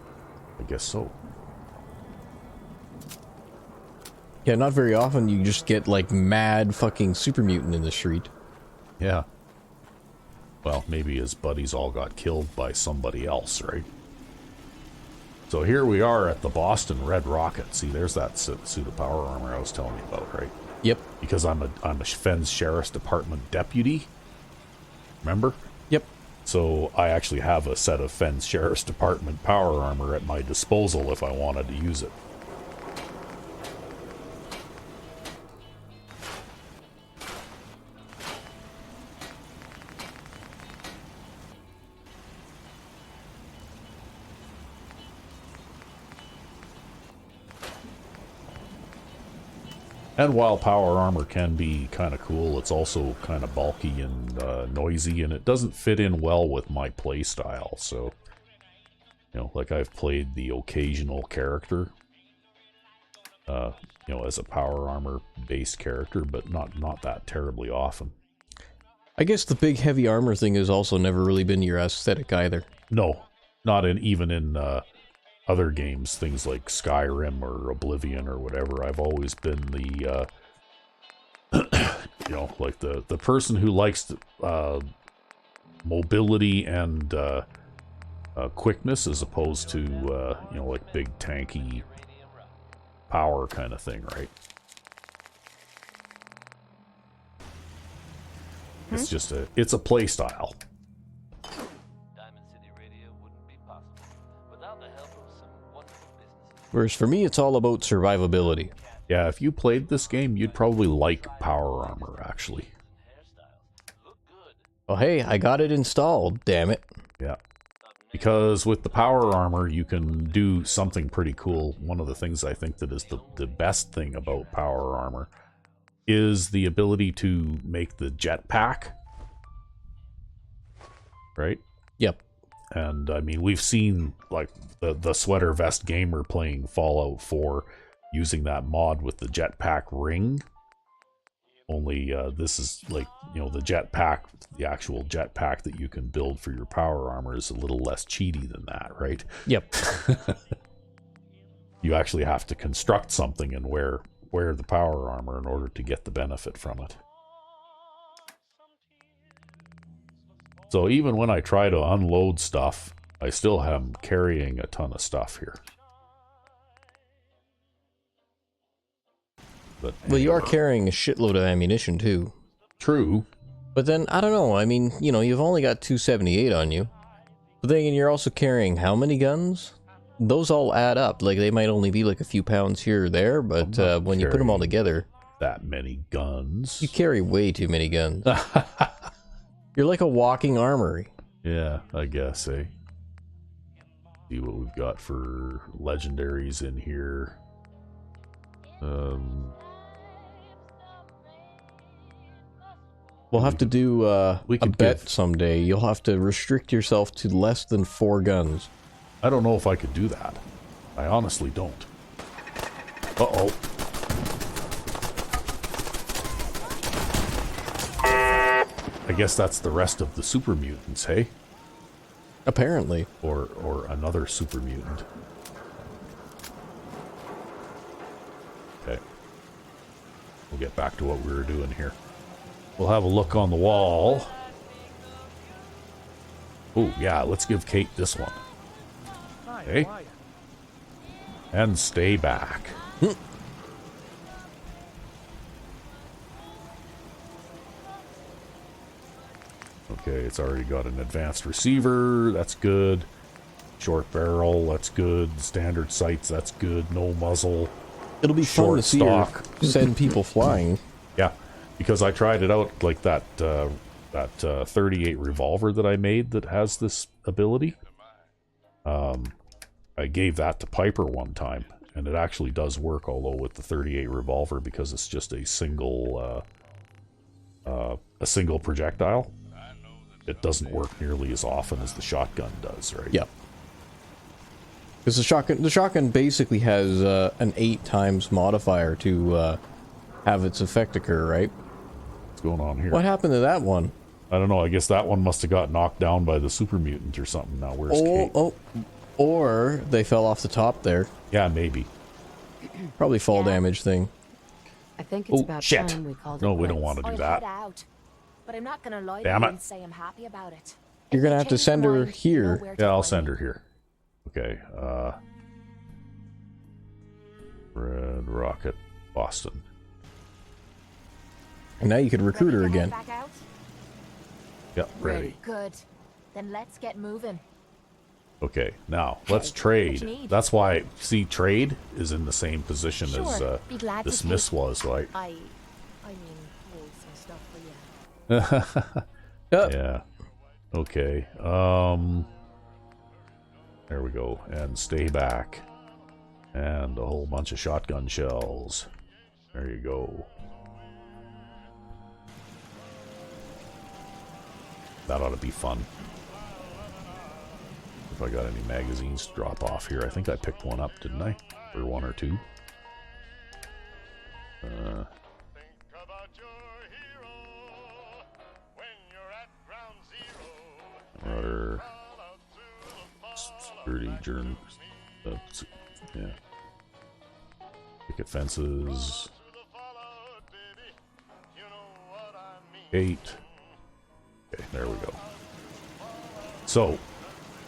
I guess so. Yeah, not very often you just get like mad fucking super mutant in the street. Yeah. Well, maybe his buddies all got killed by somebody else, right? So here we are at the Boston Red Rocket. See, there's that suit of power armor I was telling you about, right? Yep. Because I'm a Fenn's Sheriff's Department deputy. Remember? Yep. So I actually have a set of Fenn's Sheriff's Department power armor at my disposal if I wanted to use it. And while power armor can be kind of cool, it's also kind of bulky and noisy, and it doesn't fit in well with my playstyle. So, you know, like I've played the occasional character, you know, as a power armor based character, but not that terribly often. I guess the big heavy armor thing has also never really been your aesthetic either. No, not even in other games, things like Skyrim or Oblivion or whatever. I've always been the you know, like the person who likes mobility and quickness as opposed to you know, like big tanky power kind of thing, right? It's just it's a play style. Whereas for me, it's all about survivability. Yeah, if you played this game, you'd probably like power armor, actually. Well, hey, I got it installed, damn it. Yeah. Because with the power armor, you can do something pretty cool. One of the things I think that is the best thing about power armor is the ability to make the jetpack. Right? Yep. And, I mean, we've seen, like, the Sweater Vest Gamer playing Fallout 4 using that mod with the jetpack ring. Only, this is, like, you know, the jetpack, the actual jetpack that you can build for your power armor is a little less cheaty than that, right? Yep. You actually have to construct something and wear the power armor in order to get the benefit from it. So even when I try to unload stuff, I still am carrying a ton of stuff here. But Well, you are carrying a shitload of ammunition, too. True. But then, I don't know, I mean, you know, you've only got 278 on you. But then again, you're also carrying how many guns? Those all add up. Like, they might only be like a few pounds here or there, but when you put them all together... That many guns. You carry way too many guns. You're like a walking armory. Yeah, I guess, eh? See what we've got for legendaries in here. We'll have to do We a could bet give- someday. You'll have to restrict yourself to less than 4 guns. I don't know if I could do that. I honestly don't. Uh-oh. I guess that's the rest of the super mutants, hey? Apparently. Or another super mutant. Okay. We'll get back to what we were doing here. We'll have a look on the wall. Oh, yeah, let's give Kate this one. Okay. And stay back. Okay, it's already got an advanced receiver. That's good. Short barrel. That's good. Standard sights. That's good. No muzzle. It'll be fun to Short see stock. her send people flying. Yeah, because I tried it out like that 38 revolver that I made that has this ability. I gave that to Piper one time, and it actually does work, although with the 38 revolver, because it's just a single projectile, it doesn't work nearly as often as the shotgun does, right? Yep. Because the shotgun basically has an 8 times modifier to have its effect occur, right? What's going on here? What happened to that one? I don't know. I guess that one must have got knocked down by the super mutant or something. Now where's Kate? Or they fell off the top there. Yeah, maybe. Probably fall damage thing. I think it's Oh, about shit. time we called No, it we don't quits. want to do I'll that. head out. But I'm not gonna lie Damn to it. you and say I'm happy about it. You're gonna have to Change send your her mind, you know here. where to Yeah, I'll find send me. her here. Okay, Red Rocket, Boston. And now you could recruit her Ready to head again. back out? Yep, ready. Good. Then let's get moving. Okay, now let's What trade. you need? That's why, see, trade is in the same position as Sure, be glad the to Smiths take- was, right? I mean, hold some stuff for you. Yeah. Okay. There we go. And stay back. And a whole bunch of shotgun shells. There you go. That ought to be fun. If I got any magazines to drop off here. I think I picked one up, didn't I? Or one or two. Or sturdy journal. Yeah. Picket fences. 8. Okay, there we go. So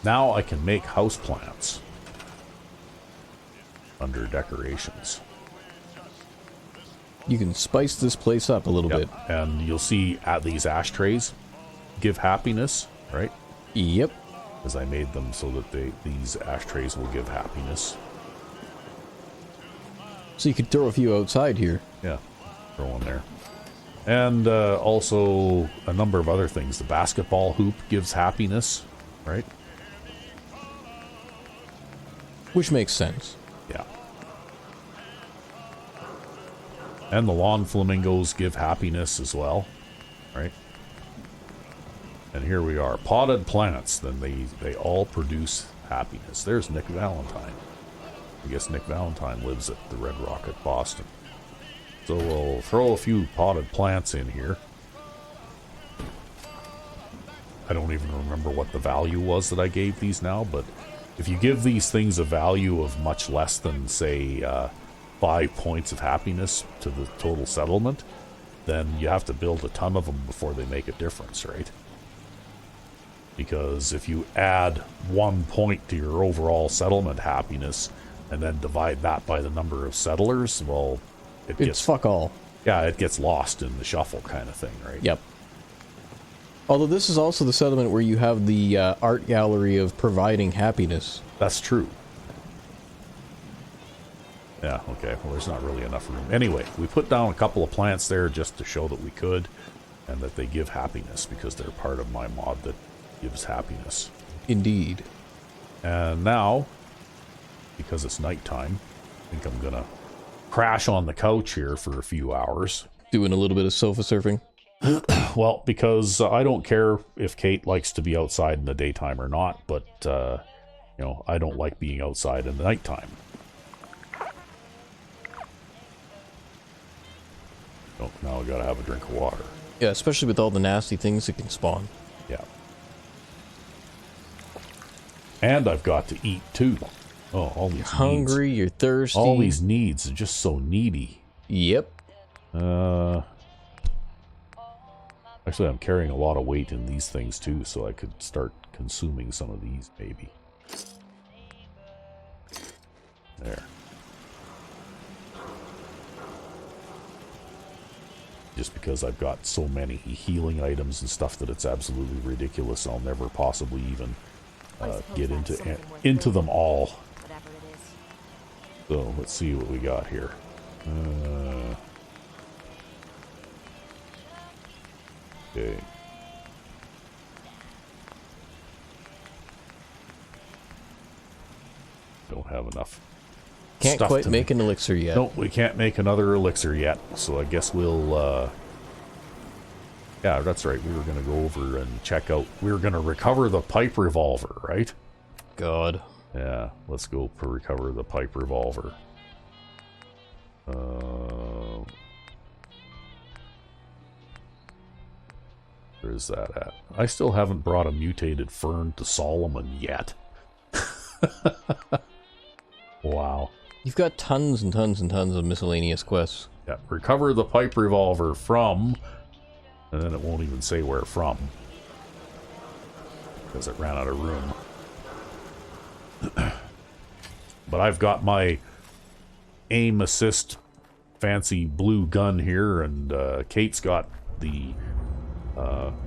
now I can make houseplants under decorations. You can spice this place up a little bit. And you'll see at these ashtrays give happiness, right? Yep. Because I made them so that these ashtrays will give happiness. So you could throw a few outside here. Yeah, throw one there. And also a number of other things. The basketball hoop gives happiness, right? Which makes sense. Yeah. And the lawn flamingos give happiness as well, right? And here we are. Potted plants, then they all produce happiness. There's Nick Valentine. I guess Nick Valentine lives at the Red Rocket, Boston. So we'll throw a few potted plants in here. I don't even remember what the value was that I gave these now, but if you give these things a value of much less than, say, 5 points of happiness to the total settlement, then you have to build a ton of them before they make a difference, right? Because if you add 1 point to your overall settlement happiness and then divide that by the number of settlers, well, It's fuck all. yeah, it gets lost in the shuffle kind of thing, right? Yep. Although this is also the settlement where you have the art gallery of providing happiness. That's true. Yeah, okay. Well, there's not really enough room. Anyway, we put down a couple of plants there just to show that we could, and that they give happiness, because they're part of my mod that gives happiness. Indeed. And now, because it's nighttime, I think I'm going to crash on the couch here for a few hours. Doing a little bit of sofa surfing. Well, because I don't care if Kate likes to be outside in the daytime or not, but, you know, I don't like being outside in the nighttime. Oh, now I gotta have a drink of water. Yeah, especially with all the nasty things that can spawn. Yeah. And I've got to eat, too. Oh, all these Hungry, needs. you're thirsty. All these needs are just so needy. Yep. Actually, I'm carrying a lot of weight in these things, too, so I could start consuming some of these, maybe. There. Just because I've got so many healing items and stuff that it's absolutely ridiculous. I'll never possibly even get into them all. Whatever it is. So let's see what we got here. Okay. Don't have enough. Can't stuff quite to make an elixir yet. Nope, we can't make another elixir yet. So I guess we'll. Yeah, that's right. We were going to go over and check out. We were going to recover the pipe revolver, right? God. Yeah, let's go for recover the pipe revolver. Where's that at? I still haven't brought a mutated fern to Solomon yet. Wow. You've got tons and tons and tons of miscellaneous quests. Yeah, recover the pipe revolver from... And then it won't even say where from. Because it ran out of room. But I've got my aim assist fancy blue gun here, and Kate's got the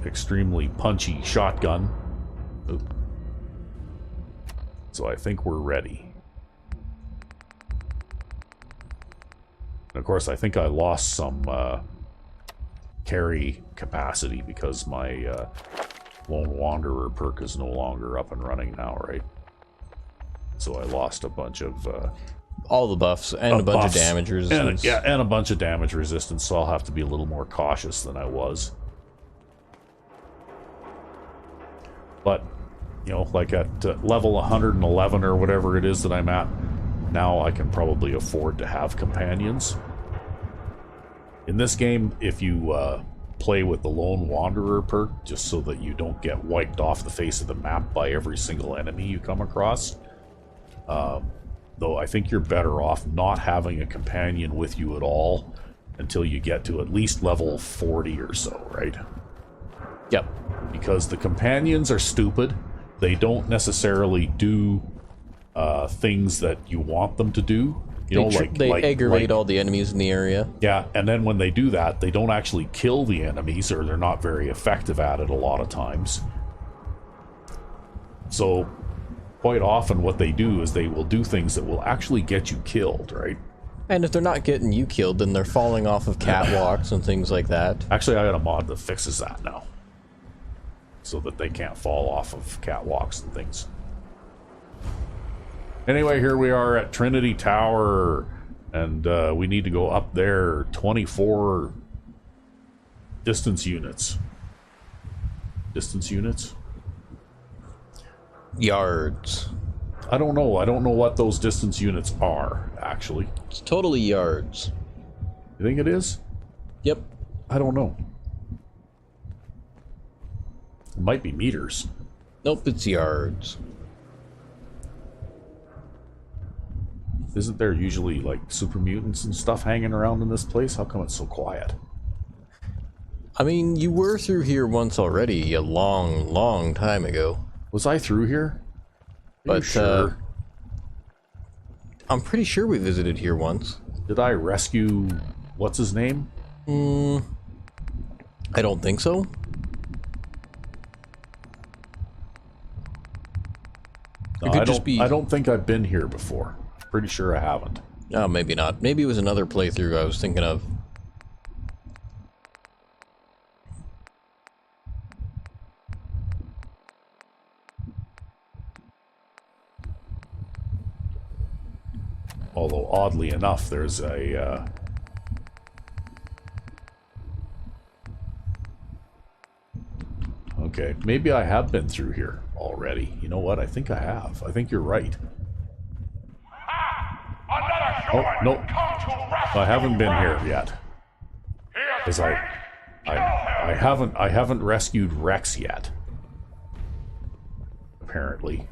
extremely punchy shotgun. Oop. So I think we're ready. And of course, I think I lost some carry capacity because my Lone Wanderer perk is no longer up and running now, right? So I lost a bunch of... all the buffs and a bunch buffs of damage resistance. And a bunch of damage resistance, so I'll have to be a little more cautious than I was. But, you know, like at level 111 or whatever it is that I'm at, now I can probably afford to have companions. In this game, if you play with the Lone Wanderer perk, just so that you don't get wiped off the face of the map by every single enemy you come across, though I think you're better off not having a companion with you at all until you get to at least level 40 or so, right? Yep. Because the companions are stupid. They don't necessarily do things that you want them to do. You know, they aggravate all the enemies in the area. Yeah, and then when they do that, they don't actually kill the enemies, or they're not very effective at it a lot of times. So, quite often what they do is they will do things that will actually get you killed, right? And if they're not getting you killed, then they're falling off of catwalks and things like that. Actually, I got a mod that fixes that now. So that they can't fall off of catwalks and things. Anyway, here we are at Trinity Tower, and we need to go up there 24 distance units. Distance units? Yards. I don't know. I don't know what those distance units are, actually. It's totally yards. You think it is? Yep. I don't know. It might be meters. Nope, it's yards. Isn't there usually, like, super mutants and stuff hanging around in this place? How come it's so quiet? I mean, you were through here once already, a long, long time ago. Was I through here? Are you But, sure? I'm pretty sure we visited here once. Did I rescue... what's his name? I don't think so. No, could just be... I don't think I've been here before. Pretty sure I haven't. Oh, maybe not. Maybe it was another playthrough I was thinking of. Although, oddly enough, there's a... Okay, maybe I have been through here already. You know what? I think I have. I think you're right. Oh, no. I haven't been here yet. Because I haven't rescued Rex yet. Apparently.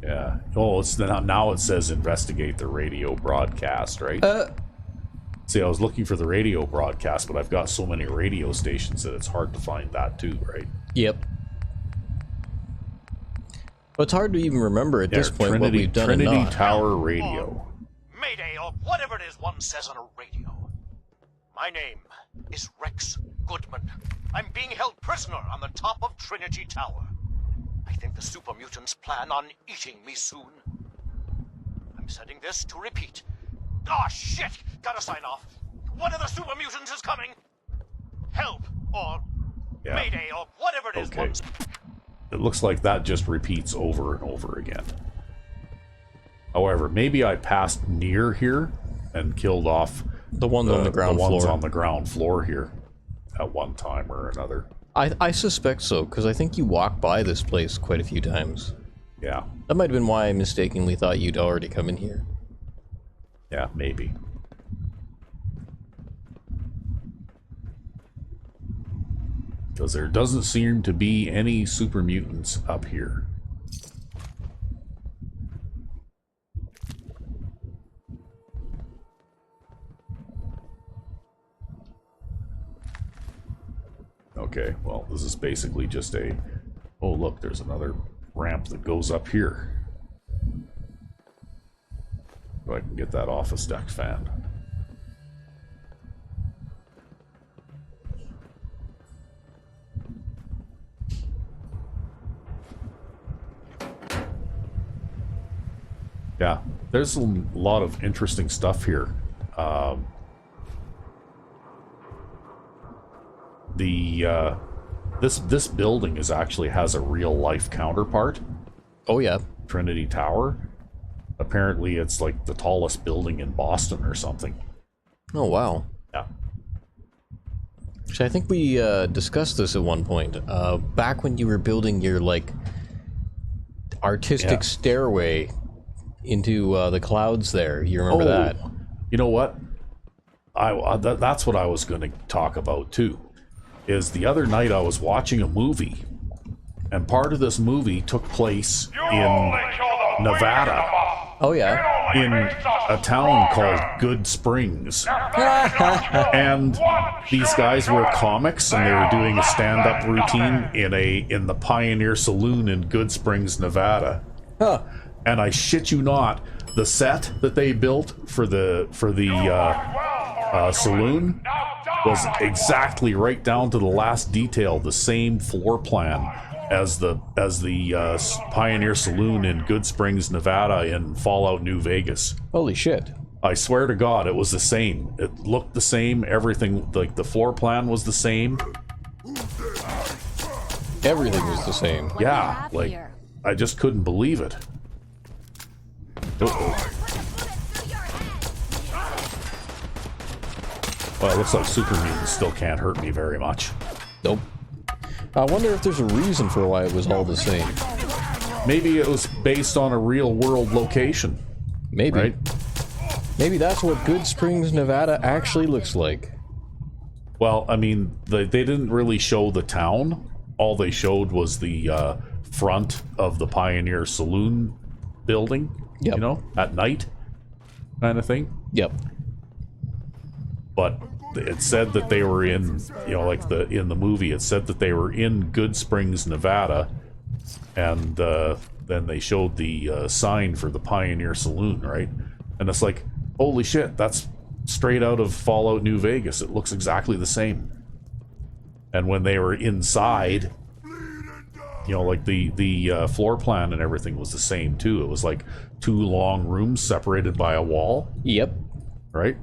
Yeah. Oh, it's now it says investigate the radio broadcast, right? See, I was looking for the radio broadcast, but I've got so many radio stations that it's hard to find that too, right? Yep. But it's hard to even remember at this point what we've done Trinity and not. Tower radio. Mayday, or whatever it is one says on a radio. My name is Rex Goodman. I'm being held prisoner on the top of Trinity Tower. I think the super mutants plan on eating me soon. I'm setting this to repeat. Ah, shit! Gotta sign off. One of the super mutants is coming! Help, or Mayday, or whatever it is. Okay. It looks like that just repeats over and over again. However, maybe I passed near here and killed off the ones on the ground floor. The ones on the ground floor here at one time or another. I suspect so, because I think you walked by this place quite a few times. Yeah. That might have been why I mistakenly thought you'd already come in here. Yeah, maybe. Because there doesn't seem to be any super mutants up here. Okay, well, this is basically just a... Oh, look, there's another ramp that goes up here. So I can get that office deck fan. Yeah, there's a lot of interesting stuff here. This building actually has a real life counterpart. Oh yeah, Trinity Tower. Apparently, it's like the tallest building in Boston or something. Oh wow. Yeah. Actually, I think we discussed this at one point. Back when you were building your like artistic stairway into the clouds there. You remember that? You know what? That's what I was going to talk about too. Is the other night I was watching a movie, and part of this movie took place in Nevada. Oh yeah. In a town called Good Springs. And these guys were comics, and they were doing a stand-up routine in the Pioneer Saloon in Good Springs, Nevada. Huh. And I shit you not, the set that they built for the saloon was exactly right down to the last detail the same floor plan as the Pioneer Saloon in Good Springs, Nevada in Fallout New Vegas. Holy shit. I swear to God, it was the same. It looked the same, everything, like the floor plan was the same. Everything was the same. Yeah, like, I just couldn't believe it. Well, it looks like super mutants still can't hurt me very much. Nope. I wonder if there's a reason for why it was all the same. Maybe it was based on a real world location. Maybe. Right? Maybe that's what Good Springs, Nevada actually looks like. Well, I mean, they didn't really show the town. All they showed was the front of the Pioneer Saloon building. Yep. You know, at night kind of thing. Yep. But it said that they were in, you know, like in the movie, it said that they were in Good Springs, Nevada, and then they showed the sign for the Pioneer Saloon, right? And it's like, holy shit, that's straight out of Fallout New Vegas. It looks exactly the same. And when they were inside, you know, like the floor plan and everything was the same too. It was like 2 long rooms separated by a wall. Yep. Right?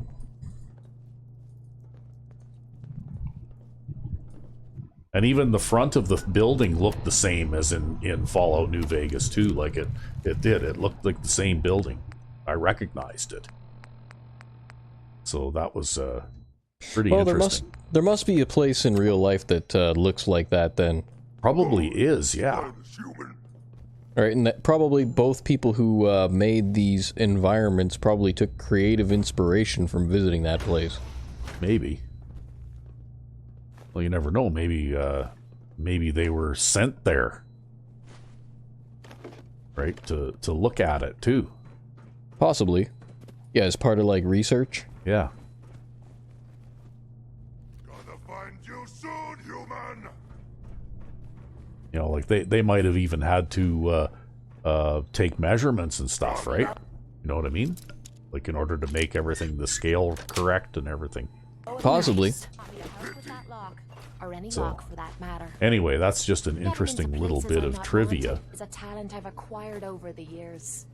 And even the front of the building looked the same as in Fallout New Vegas too. Like it did. It looked like the same building. I recognized it. So that was pretty interesting. There must be a place in real life that looks like that then. Probably is, yeah. All right, and that probably both people who made these environments probably took creative inspiration from visiting that place. Maybe. Well, you never know. Maybe they were sent there, right? To look at it too. Possibly. Yeah, as part of like research. Yeah. Gonna find you soon, human. You know, like they might have even had to take measurements and stuff, right? You know what I mean? Like in order to make everything the scale correct and everything. Possibly. Or any So, lock for that matter. Anyway, that's just an interesting little bit of trivia. It's a talent I've acquired over the years.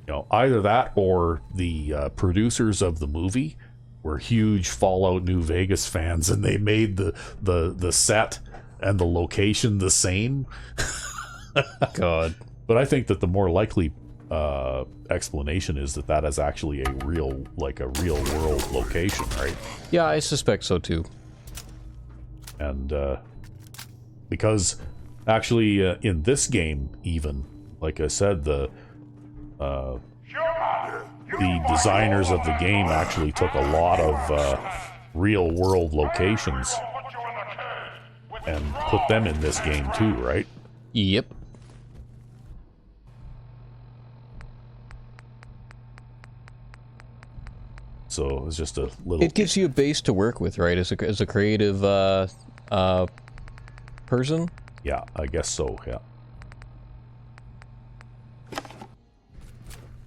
You know, either that or the producers of the movie were huge Fallout New Vegas fans, and they made the set and the location the same. God. But I think that the more likely explanation is that is actually a real world location, right? Yeah, I suspect so too. And because actually in this game, even like I said, the designers of the game actually took a lot of real world locations and put them in this game too, right? Yep. So it's just a little. It gives you a base to work with, right? As a creative person. Yeah, I guess so. Yeah.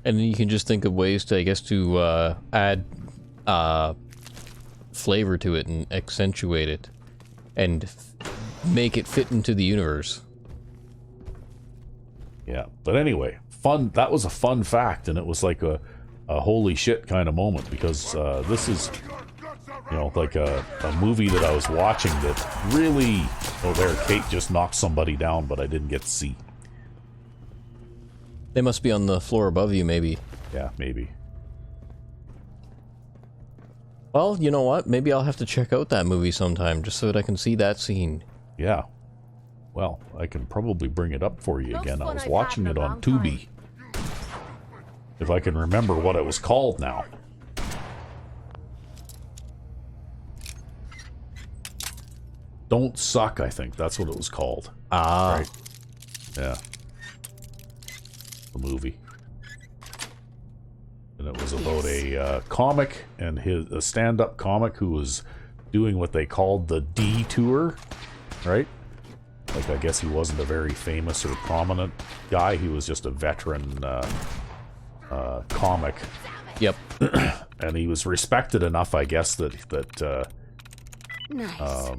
And then you can just think of ways to, I guess, to add flavor to it and accentuate it, and make it fit into the universe. Yeah, but anyway, fun. That was a fun fact, and it was like a holy shit kind of moment, because this is, you know, like a movie that I was watching that really. Oh, there, Kate just knocked somebody down, but I didn't get to see. They must be on the floor above you, maybe. Yeah, maybe. Well, you know what? Maybe I'll have to check out that movie sometime, just so that I can see that scene. Yeah. Well, I can probably bring it up for you again. I was watching it on Tubi. If I can remember what it was called now. Don't Suck, I think. That's what it was called. Ah. Right. Yeah. The movie. And it was about a comic and a stand-up comic who was doing what they called the D tour, right? Like, I guess he wasn't a very famous or prominent guy. He was just a veteran comic. Yep. And he was respected enough, I guess, that Nice.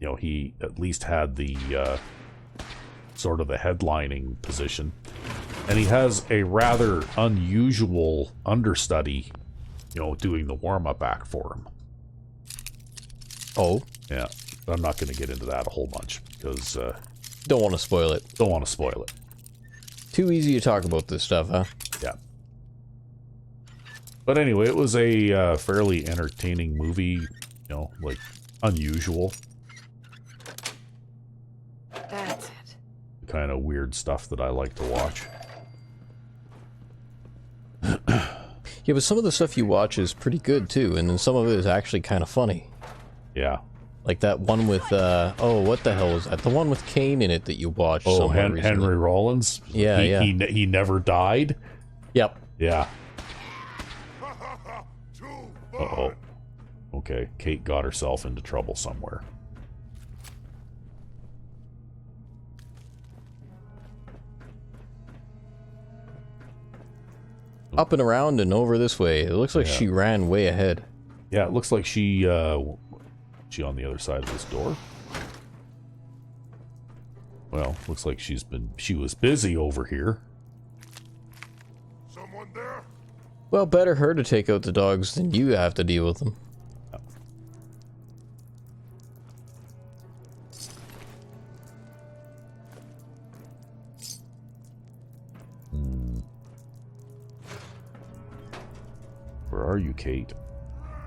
you know, he at least had the sort of the headlining position. And he has a rather unusual understudy, you know, doing the warm-up act for him. Oh? Yeah. But I'm not going to get into that a whole bunch, because... don't want to spoil it. Don't want to spoil it. Too easy to talk about this stuff, huh? Yeah. But anyway, it was a fairly entertaining movie, you know, like, unusual. That's it. Kind of weird stuff that I like to watch. Yeah, but some of the stuff you watch is pretty good, too, and then some of it is actually kind of funny. Yeah. Like that one with, oh, what the hell was that? The one with Kane in it that you watched. Oh, somewhere recently. Henry Rollins? Yeah, yeah. He never died? Yep. Yeah. Uh-oh. Okay, Kate got herself into trouble somewhere. Up and around and over this way. It looks like she ran way ahead. Yeah, it looks like she on the other side of this door. Well, looks like she was busy over here. Someone there? Well, better her to take out the dogs than you have to deal with them. Where are you, Kate?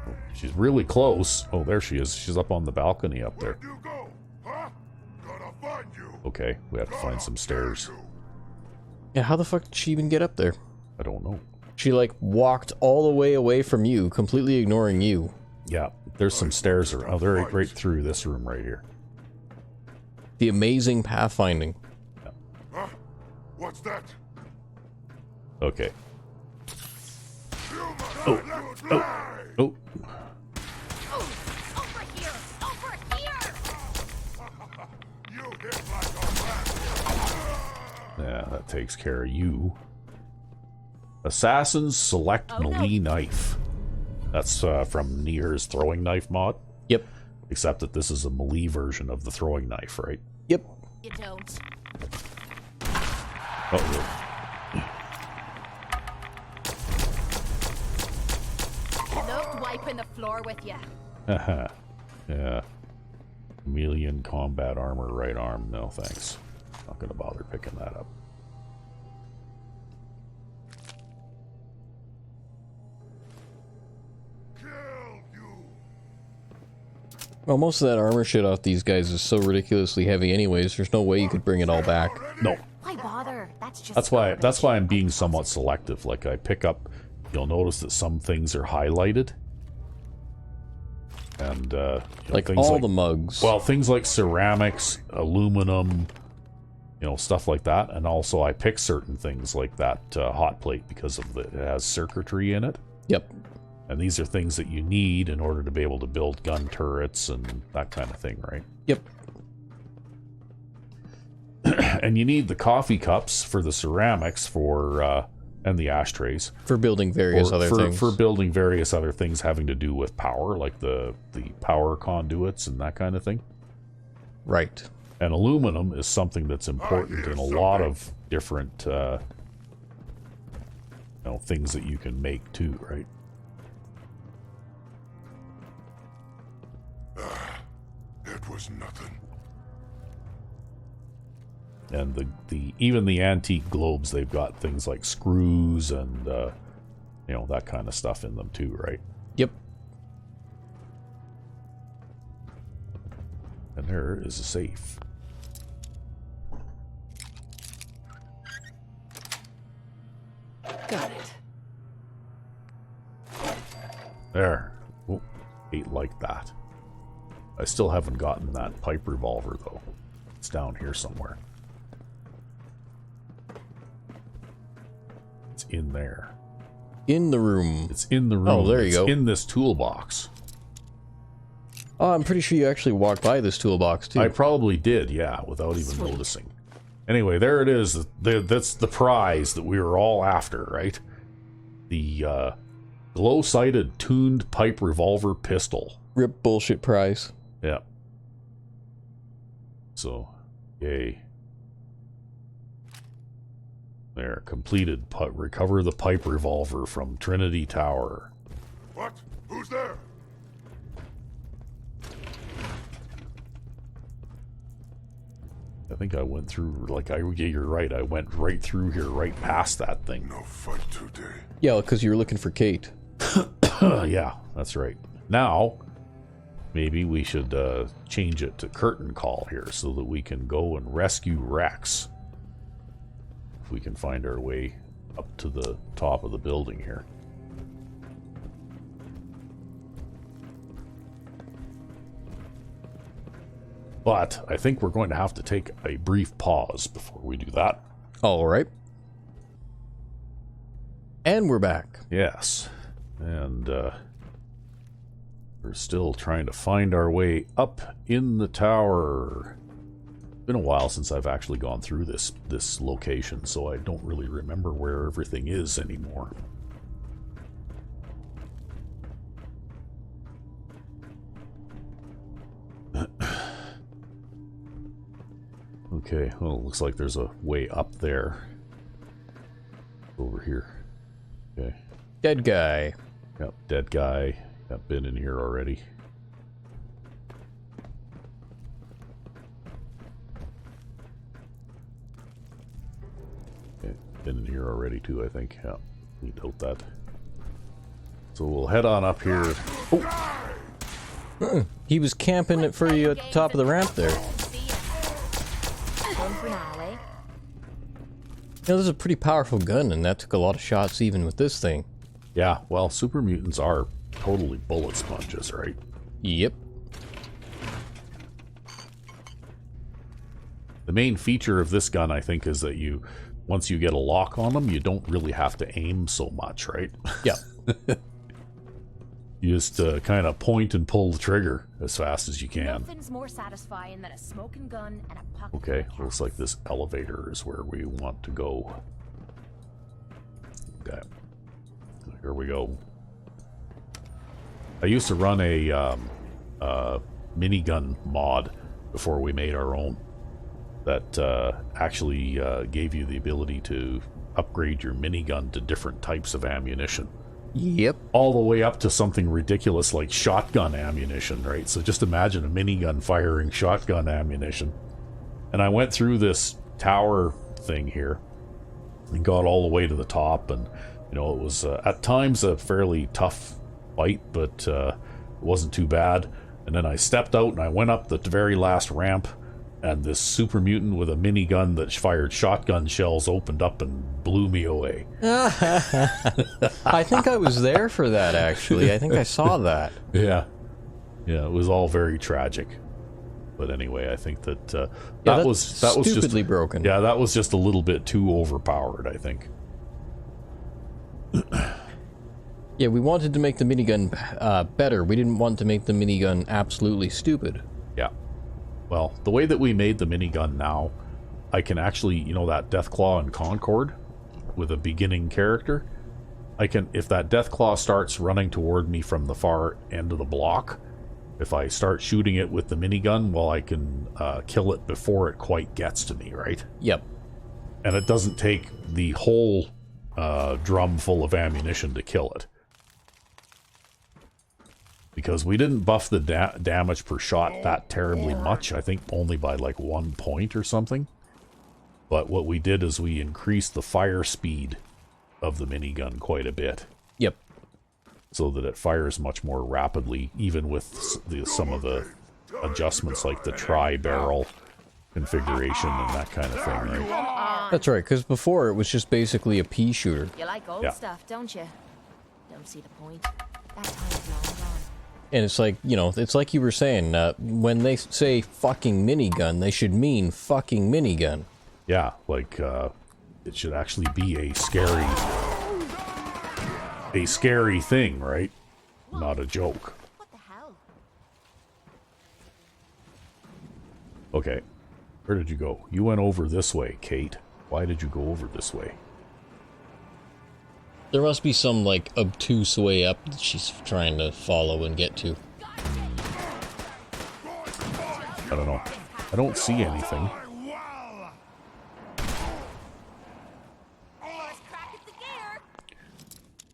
Oh, she's really close. Oh, there she is. She's up on the balcony up there. You go, huh? Gonna okay. We have to find some stairs. Yeah, how the fuck did she even get up there? I don't know. She, like, walked all the way away from you, completely ignoring you. Yeah, there's some stairs around. Oh, they're right through this room right here. The amazing pathfinding. Yeah. Huh? What's that? Okay. Oh. Over here! Over here! You hit like a rat. Yeah, that takes care of you. Assassins select melee knife. That's from Nier's throwing knife mod. Yep. Except that this is a melee version of the throwing knife, right? Yep. You don't. Oh, Look, wiping the floor with you. haha. Yeah. Chameleon combat armor, right arm. No, thanks. Not gonna bother picking that up. Well, most of that armor shit off these guys is so ridiculously heavy anyways, there's no way you could bring it all back. No. Why bother? That's just That's why I'm being somewhat selective. Like, I pick up, you'll notice that some things are highlighted. And, like things all the mugs. Well, things like ceramics, aluminum, stuff like that. And also I pick certain things like that hot plate because of it has circuitry in it. Yep. And these are things that you need in order to be able to build gun turrets and that kind of thing, right? Yep. And you need the coffee cups for the ceramics and the ashtrays. For building various other things. For building various other things having to do with power, like the power conduits and that kind of thing. Right. And aluminum is something that's important in a lot of different things that you can make too, right? It was nothing. And even the antique globes, they've got things like screws and that kind of stuff in them too, right? Yep. And there is a safe. Got it. There. Oh, ain't like that. I still haven't gotten that pipe revolver though. It's down here somewhere. It's in there. In the room. It's in the room. Oh, there you it's go. In this toolbox. Oh, I'm pretty sure you actually walked by this toolbox too. I probably did, yeah, without even noticing. Anyway, there it is. That's the prize that we were all after, right? The glow-sighted tuned pipe revolver pistol. Rip bullshit prize. Yeah. So, yay. There, completed. Recover the pipe revolver from Trinity Tower. What? Who's there? I think I went through, yeah, you're right. I went right through here, right past that thing. No fight today. Yeah, because you were looking for Kate. Yeah, that's right. Now, maybe we should change it to curtain call here so that we can go and rescue Rex. If we can find our way up to the top of the building here. But I think we're going to have to take a brief pause before we do that. All right. And we're back. Yes. And we're still trying to find our way up in the tower. It's been a while since I've actually gone through this location, so I don't really remember where everything is anymore. Okay, well, it looks like there's a way up there. Over here. Okay. Dead guy. Yep, dead guy. I've been in here already. Okay, been in here already too, I think. Yeah, we note that. So we'll head on up here. Oh! He was camping it for you at the top of the ramp there. fun for now, eh? This is a pretty powerful gun, and that took a lot of shots even with this thing. Yeah, well, super mutants are totally bullet sponges, right? Yep. The main feature of this gun, I think, is that once you get a lock on them, you don't really have to aim so much, right? Yeah. You just kind of point and pull the trigger as fast as you can. Nothing's more satisfying than a smoking gun and a pocket. Okay, looks like this elevator is where we want to go. Okay, here we go. I used to run a minigun mod before we made our own that actually gave you the ability to upgrade your minigun to different types of ammunition. Yep. All the way up to something ridiculous like shotgun ammunition, right? So just imagine a minigun firing shotgun ammunition. And I went through this tower thing here and got all the way to the top, and you know, it was at times a fairly tough fight, but it wasn't too bad. And then I stepped out and I went up the very last ramp, and this super mutant with a minigun that fired shotgun shells opened up and blew me away. I think I was there for that, actually. I think I saw that. Yeah. Yeah, it was all very tragic. But anyway, I think that that was stupidly just broken. Yeah, that was just a little bit too overpowered, I think. Yeah, we wanted to make the minigun better. We didn't want to make the minigun absolutely stupid. Yeah. Well, the way that we made the minigun now, I can actually, you know, that Deathclaw and Concord with a beginning character, I can, if that Deathclaw starts running toward me from the far end of the block, if I start shooting it with the minigun, well, I can kill it before it quite gets to me, right? Yep. And it doesn't take the whole drum full of ammunition to kill it. Because we didn't buff the damage per shot that terribly much. I think only by like 1 point or something. But what we did is we increased the fire speed of the minigun quite a bit. Yep. So that it fires much more rapidly, even with some of the adjustments like the tri-barrel configuration and that kind of thing, right? That's right, because before it was just basically a pea shooter. You like old stuff, don't you? Don't see the point. That time's long gone. And it's like, you know, it's like you were saying, when they say fucking minigun, they should mean fucking minigun. Yeah, like, it should actually be a scary thing, right? Not a joke. What the hell? Okay, where did you go? You went over this way, Kate. Why did you go over this way? There must be some, like, obtuse way up that she's trying to follow and get to. I don't know. I don't see anything.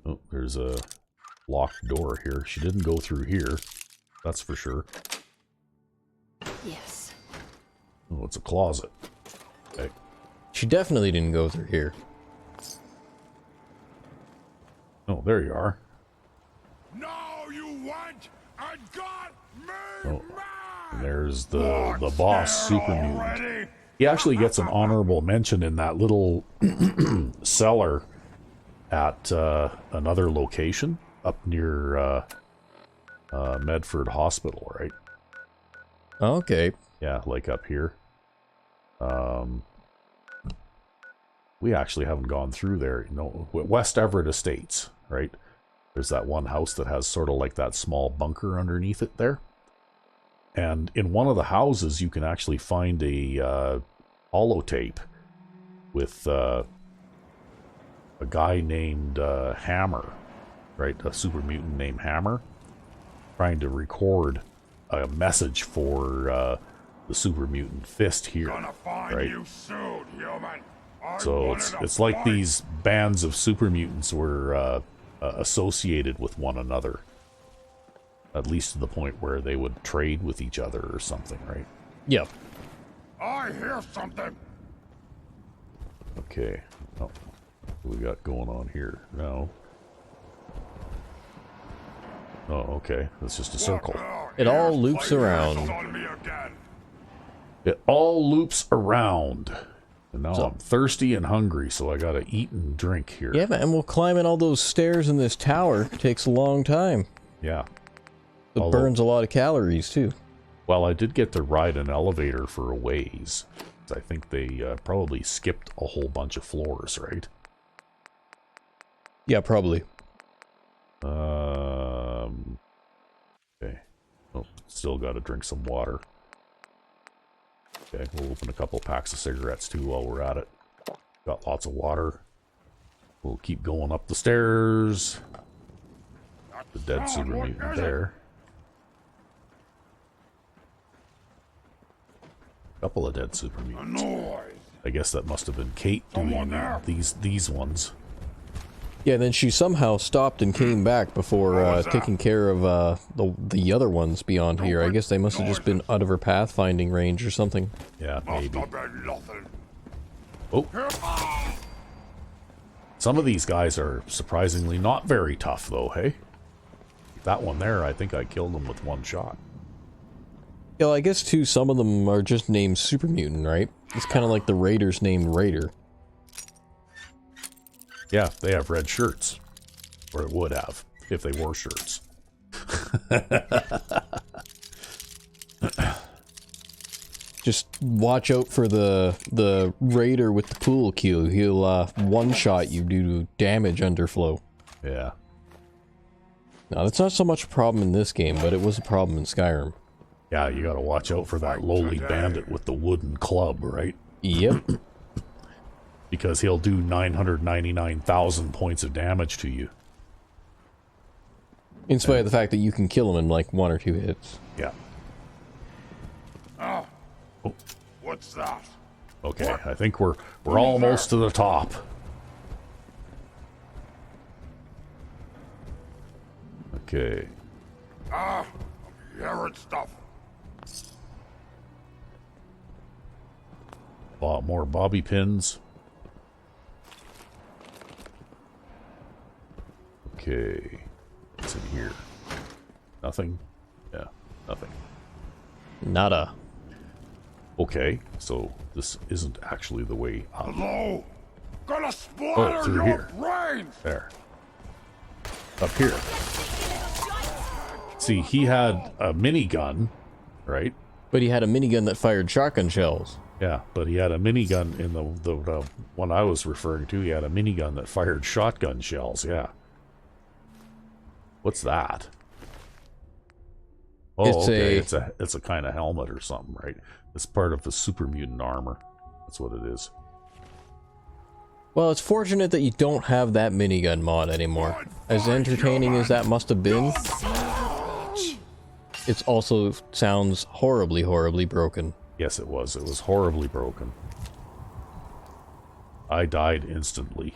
Oh, there's a locked door here. She didn't go through here. That's for sure. Yes. Oh, it's a closet. Okay. She definitely didn't go through here. Oh, there you are. No, you went and got me. Oh, and there's the boss, Super Mutant. He actually gets an honorable mention in that little cellar at another location up near Medford Hospital, right? Okay. Yeah, like up here. We actually haven't gone through there. You know, West Everett Estates, right? There's that one house that has sort of like that small bunker underneath it there. And in one of the houses, you can actually find a holotape with a guy named Hammer, right? A super mutant named Hammer, trying to record a message for the super mutant Fist here, right? You soon, human. So it's like these bands of super mutants were associated with one another. At least to the point where they would trade with each other or something, right? Yep. I hear something. Okay. Oh, what we got going on here? No. Oh, okay. That's just a circle. It all loops around. On me again. It all loops around. And now I'm thirsty and hungry, so I gotta eat and drink here. Yeah, man, well, climbing all those stairs in this tower takes a long time. Yeah. It burns a lot of calories, too. Well, I did get to ride an elevator for a ways. I think they probably skipped a whole bunch of floors, right? Yeah, probably. Okay. Oh, still gotta drink some water. Okay, we'll open a couple packs of cigarettes too while we're at it. Got lots of water. We'll keep going up the stairs. The dead super mutant there. Couple of dead super mutants. I guess that must have been Kate doing these ones. Yeah, then she somehow stopped and came back before taking care of the other ones beyond here. I guess they must have just been out of her pathfinding range or something. Yeah, maybe. Oh. Some of these guys are surprisingly not very tough, though, hey? That one there, I think I killed him with one shot. Yeah, well, I guess, too, some of them are just named Super Mutant, right? It's kind of like the Raiders named Raider. Yeah, they have red shirts. Or it would have, if they wore shirts. Just watch out for the Raider with the pool cue. He'll one-shot you due to damage underflow. Yeah. Now, that's not so much a problem in this game, but it was a problem in Skyrim. Yeah, you gotta watch out for that lowly bandit with the wooden club, right? Yep. Because he'll do 999,000 points of damage to you. In spite of the fact that you can kill him in like 1 or 2 hits. Yeah. Oh. What's that? Okay, I think we're almost to the top. Okay. I'm hearing stuff. A lot more bobby pins. Okay. What's in here? Nothing? Yeah, nothing. Nada. Okay, so this isn't actually the way up. Hello? Gonna splatter through your here. brains! There. Up here. See, he had a minigun, right? But he had a minigun that fired shotgun shells. Yeah, but he had a minigun in the one I was referring to. He had a minigun that fired shotgun shells, yeah. What's that? Oh, okay, it's a kind of helmet or something, right? It's part of the super mutant armor. That's what it is. Well, it's fortunate that you don't have that minigun mod anymore. As entertaining as that must have been, it also sounds horribly, horribly broken. Yes, it was. It was horribly broken. I died instantly.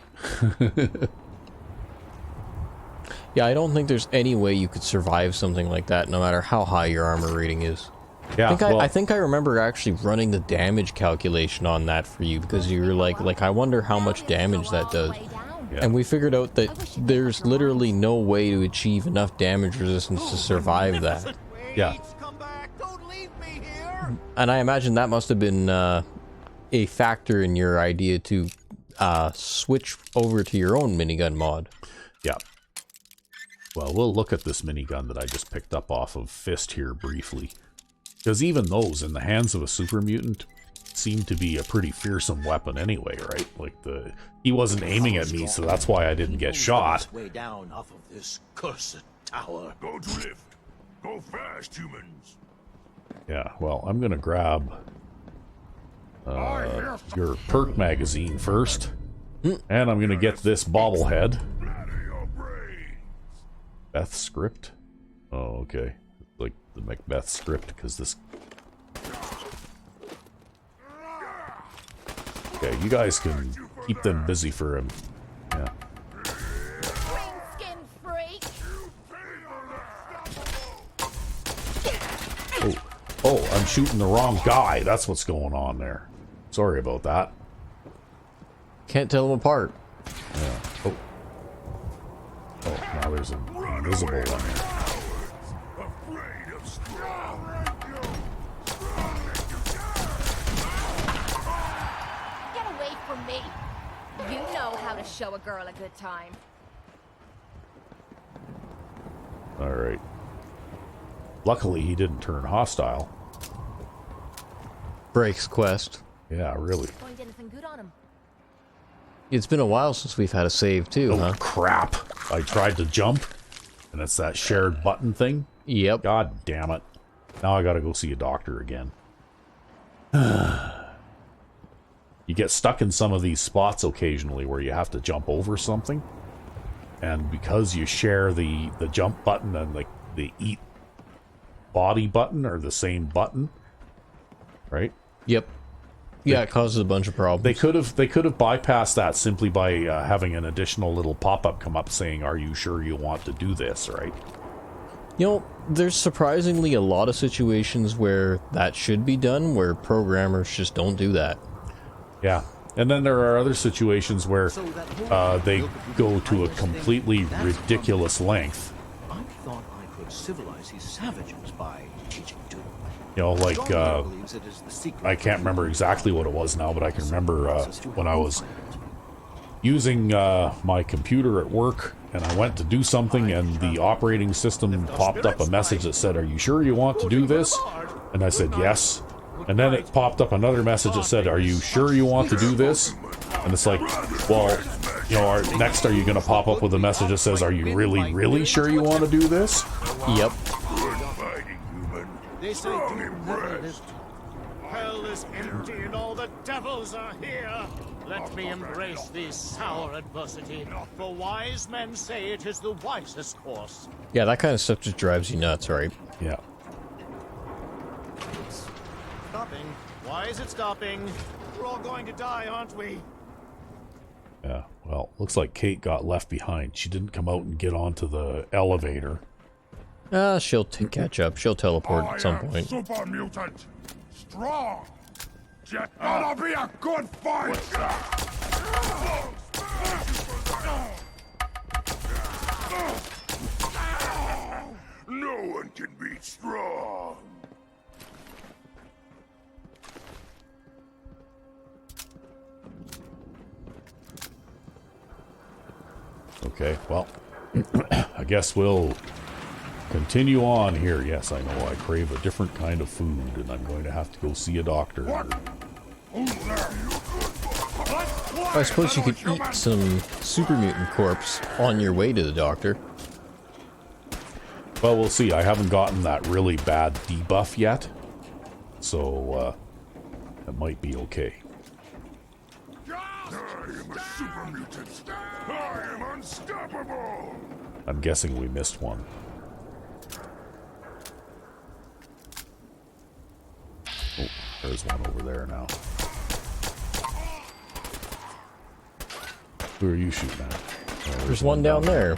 Yeah, I don't think there's any way you could survive something like that, no matter how high your armor rating is. Yeah, I think I remember actually running the damage calculation on that for you, because you were like, I wonder how much damage that does. Yeah. And we figured out that there's literally no way to achieve enough damage resistance to survive that. Yeah. And I imagine that must have been a factor in your idea to switch over to your own minigun mod. Yeah. Well, we'll look at this minigun that I just picked up off of Fist here briefly. Because even those, in the hands of a super mutant, seem to be a pretty fearsome weapon anyway, right? Like, he wasn't aiming at me, so that's why I didn't get shot. Way down off of this cursed tower. Go to lift. Go fast, humans. Yeah, well, I'm gonna grab your perk magazine first. And I'm gonna get this bobblehead. Beth script? Oh, okay. Like the Macbeth script, because this... Okay, you guys can keep them busy for him. Yeah. Oh, I'm shooting the wrong guy. That's what's going on there. Sorry about that. Can't tell them apart. Yeah. Oh. Oh, now there's an invisible one here. show a girl a good time. Alright. Luckily, he didn't turn hostile. Breaks quest. Yeah, really. Find anything good on him? It's been a while since we've had a save too, Oh, huh? crap. I tried to jump, and it's that shared button thing. Yep. God damn it. Now I gotta go see a doctor again. You get stuck in some of these spots occasionally where you have to jump over something. And because you share the jump button and the eat body button are the same button, right? Yep. Yeah, it causes a bunch of problems. They could have bypassed that simply by having an additional little pop-up come up saying, "Are you sure you want to do this?" Right? You know, there's surprisingly a lot of situations where that should be done, where programmers just don't do that. Yeah. And then there are other situations where they go to a completely ridiculous length. I thought I could civilize these savages by teaching to them. You know, like, I can't remember exactly what it was now, but I can remember when I was using my computer at work, and I went to do something, and the operating system popped up a message that said, "Are you sure you want to do this?" And I said, "Yes." And then it popped up another message that said, "Are you sure you want to do this?" And it's like, well, you know, next are you going to pop up with a message that says, "Are you really, really sure you want to do this?" Yep. They say hell is empty and all the devils are here. Let me embrace this sour adversity, for wise men say it is the wisest course. Yeah, that kind of stuff just drives you nuts, right? Yeah. Stopping. Why is it stopping? We're all going to die, aren't we? Yeah, well, looks like Kate got left behind. She didn't come out and get onto the elevator. She'll catch up. She'll teleport at some point. Super mutant. Strong. Just gonna be a good fight. No one can beat strong. Okay, well, I guess we'll continue on here. Yes, I know I crave a different kind of food, and I'm going to have to go see a doctor. I suppose you could eat some super mutant corpse on your way to the doctor. Well, we'll see. I haven't gotten that really bad debuff yet, so that might be okay. I am a super mutant. I am unstoppable. I'm guessing we missed one. Oh, there's one over there now. Who are you shooting at? Oh, There's one down there.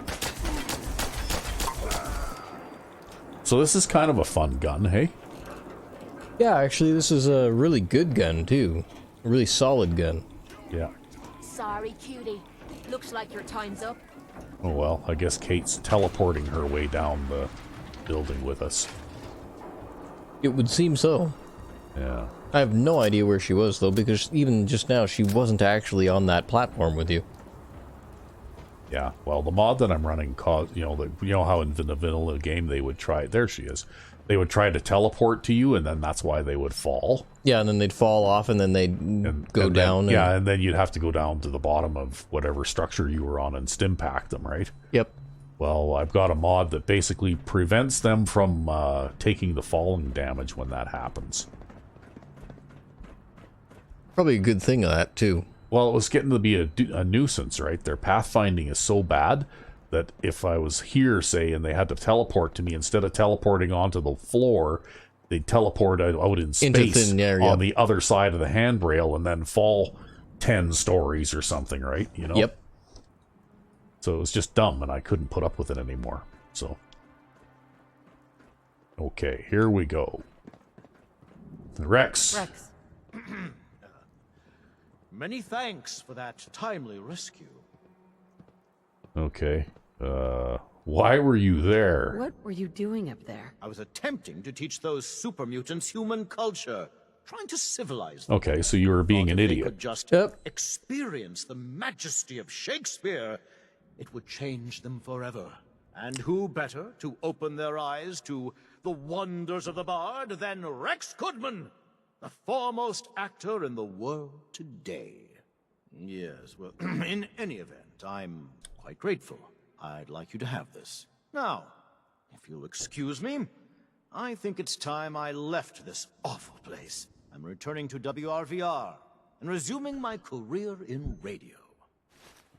So this is kind of a fun gun, hey? Yeah, actually, this is a really good gun, too. A really solid gun. Yeah. Sorry, cutie. Looks like your time's up. Oh well, I guess Kate's teleporting her way down the building with us. It would seem so. Yeah. I have no idea where she was, though, because even just now, she wasn't actually on that platform with you. Yeah, well, the mod that I'm running, you know how in the vanilla game they would try, there she is, they would try to teleport to you, and then that's why they would fall. Yeah, and then they'd fall off, and then they'd go down. Yeah, and then you'd have to go down to the bottom of whatever structure you were on and stimpack them, right? Yep. Well, I've got a mod that basically prevents them from taking the falling damage when that happens. Probably a good thing of that, too. Well, it was getting to be a nuisance, right? Their pathfinding is so bad that if I was here, say, and they had to teleport to me, instead of teleporting onto the floor, they'd teleport out in space on the other side of the handrail and then fall 10 stories or something, right? You know? Yep. So it was just dumb, and I couldn't put up with it anymore. So, okay, here we go. Rex. Many thanks for that timely rescue. Okay. Why were you there? What were you doing up there? I was attempting to teach those super mutants human culture. trying to civilize them. Okay, so you were being an If they idiot. could just experience the majesty of Shakespeare, it would change them forever. And who better to open their eyes to the wonders of the bard than Rex Goodman, the foremost actor in the world today? Yes, well, in any event, I'm quite grateful. I'd like you to have this. Now, if you'll excuse me, I think it's time I left this awful place. I'm returning to WRVR and resuming my career in radio.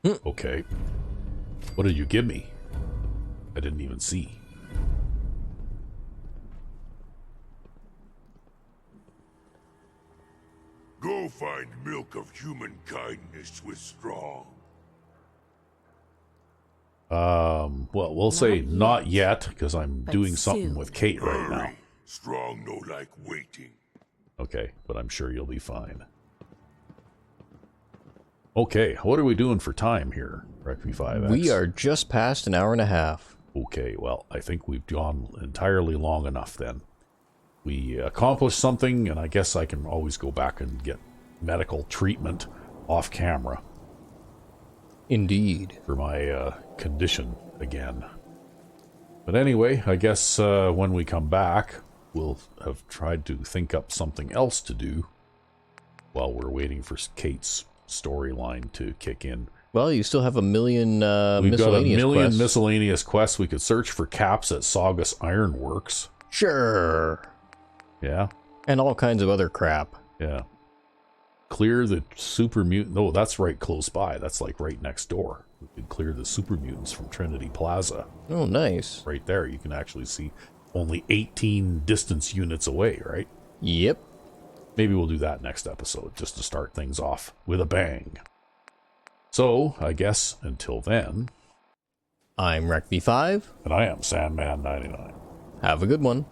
Okay. What did you give me? I didn't even see. Go find milk of human kindness with Strong. Well, we'll say not yet, because I'm doing something with Kate right now. Strong no like waiting. Okay, but I'm sure you'll be fine. Okay, what are we doing for time here, Rec5X? We are just past an hour and a half. Okay, well, I think we've gone entirely long enough then. We accomplished something, and I guess I can always go back and get medical treatment off camera. Indeed. For my condition again. But anyway, I guess when we come back, we'll have tried to think up something else to do while we're waiting for Kate's storyline to kick in. Well, you still have a million We've got a million quests. miscellaneous quests. We could search for caps at Saugus Ironworks. Sure. Yeah. And all kinds of other crap. Yeah. Clear the super mutant. No, that's right close by. That's like right next door. We could clear the super mutants from Trinity Plaza. Oh, nice. Right there. You can actually see only 18 distance units away, right? Yep. Maybe we'll do that next episode just to start things off with a bang. So, I guess until then, I'm Rec V5. And I am Sandman 99. Have a good one.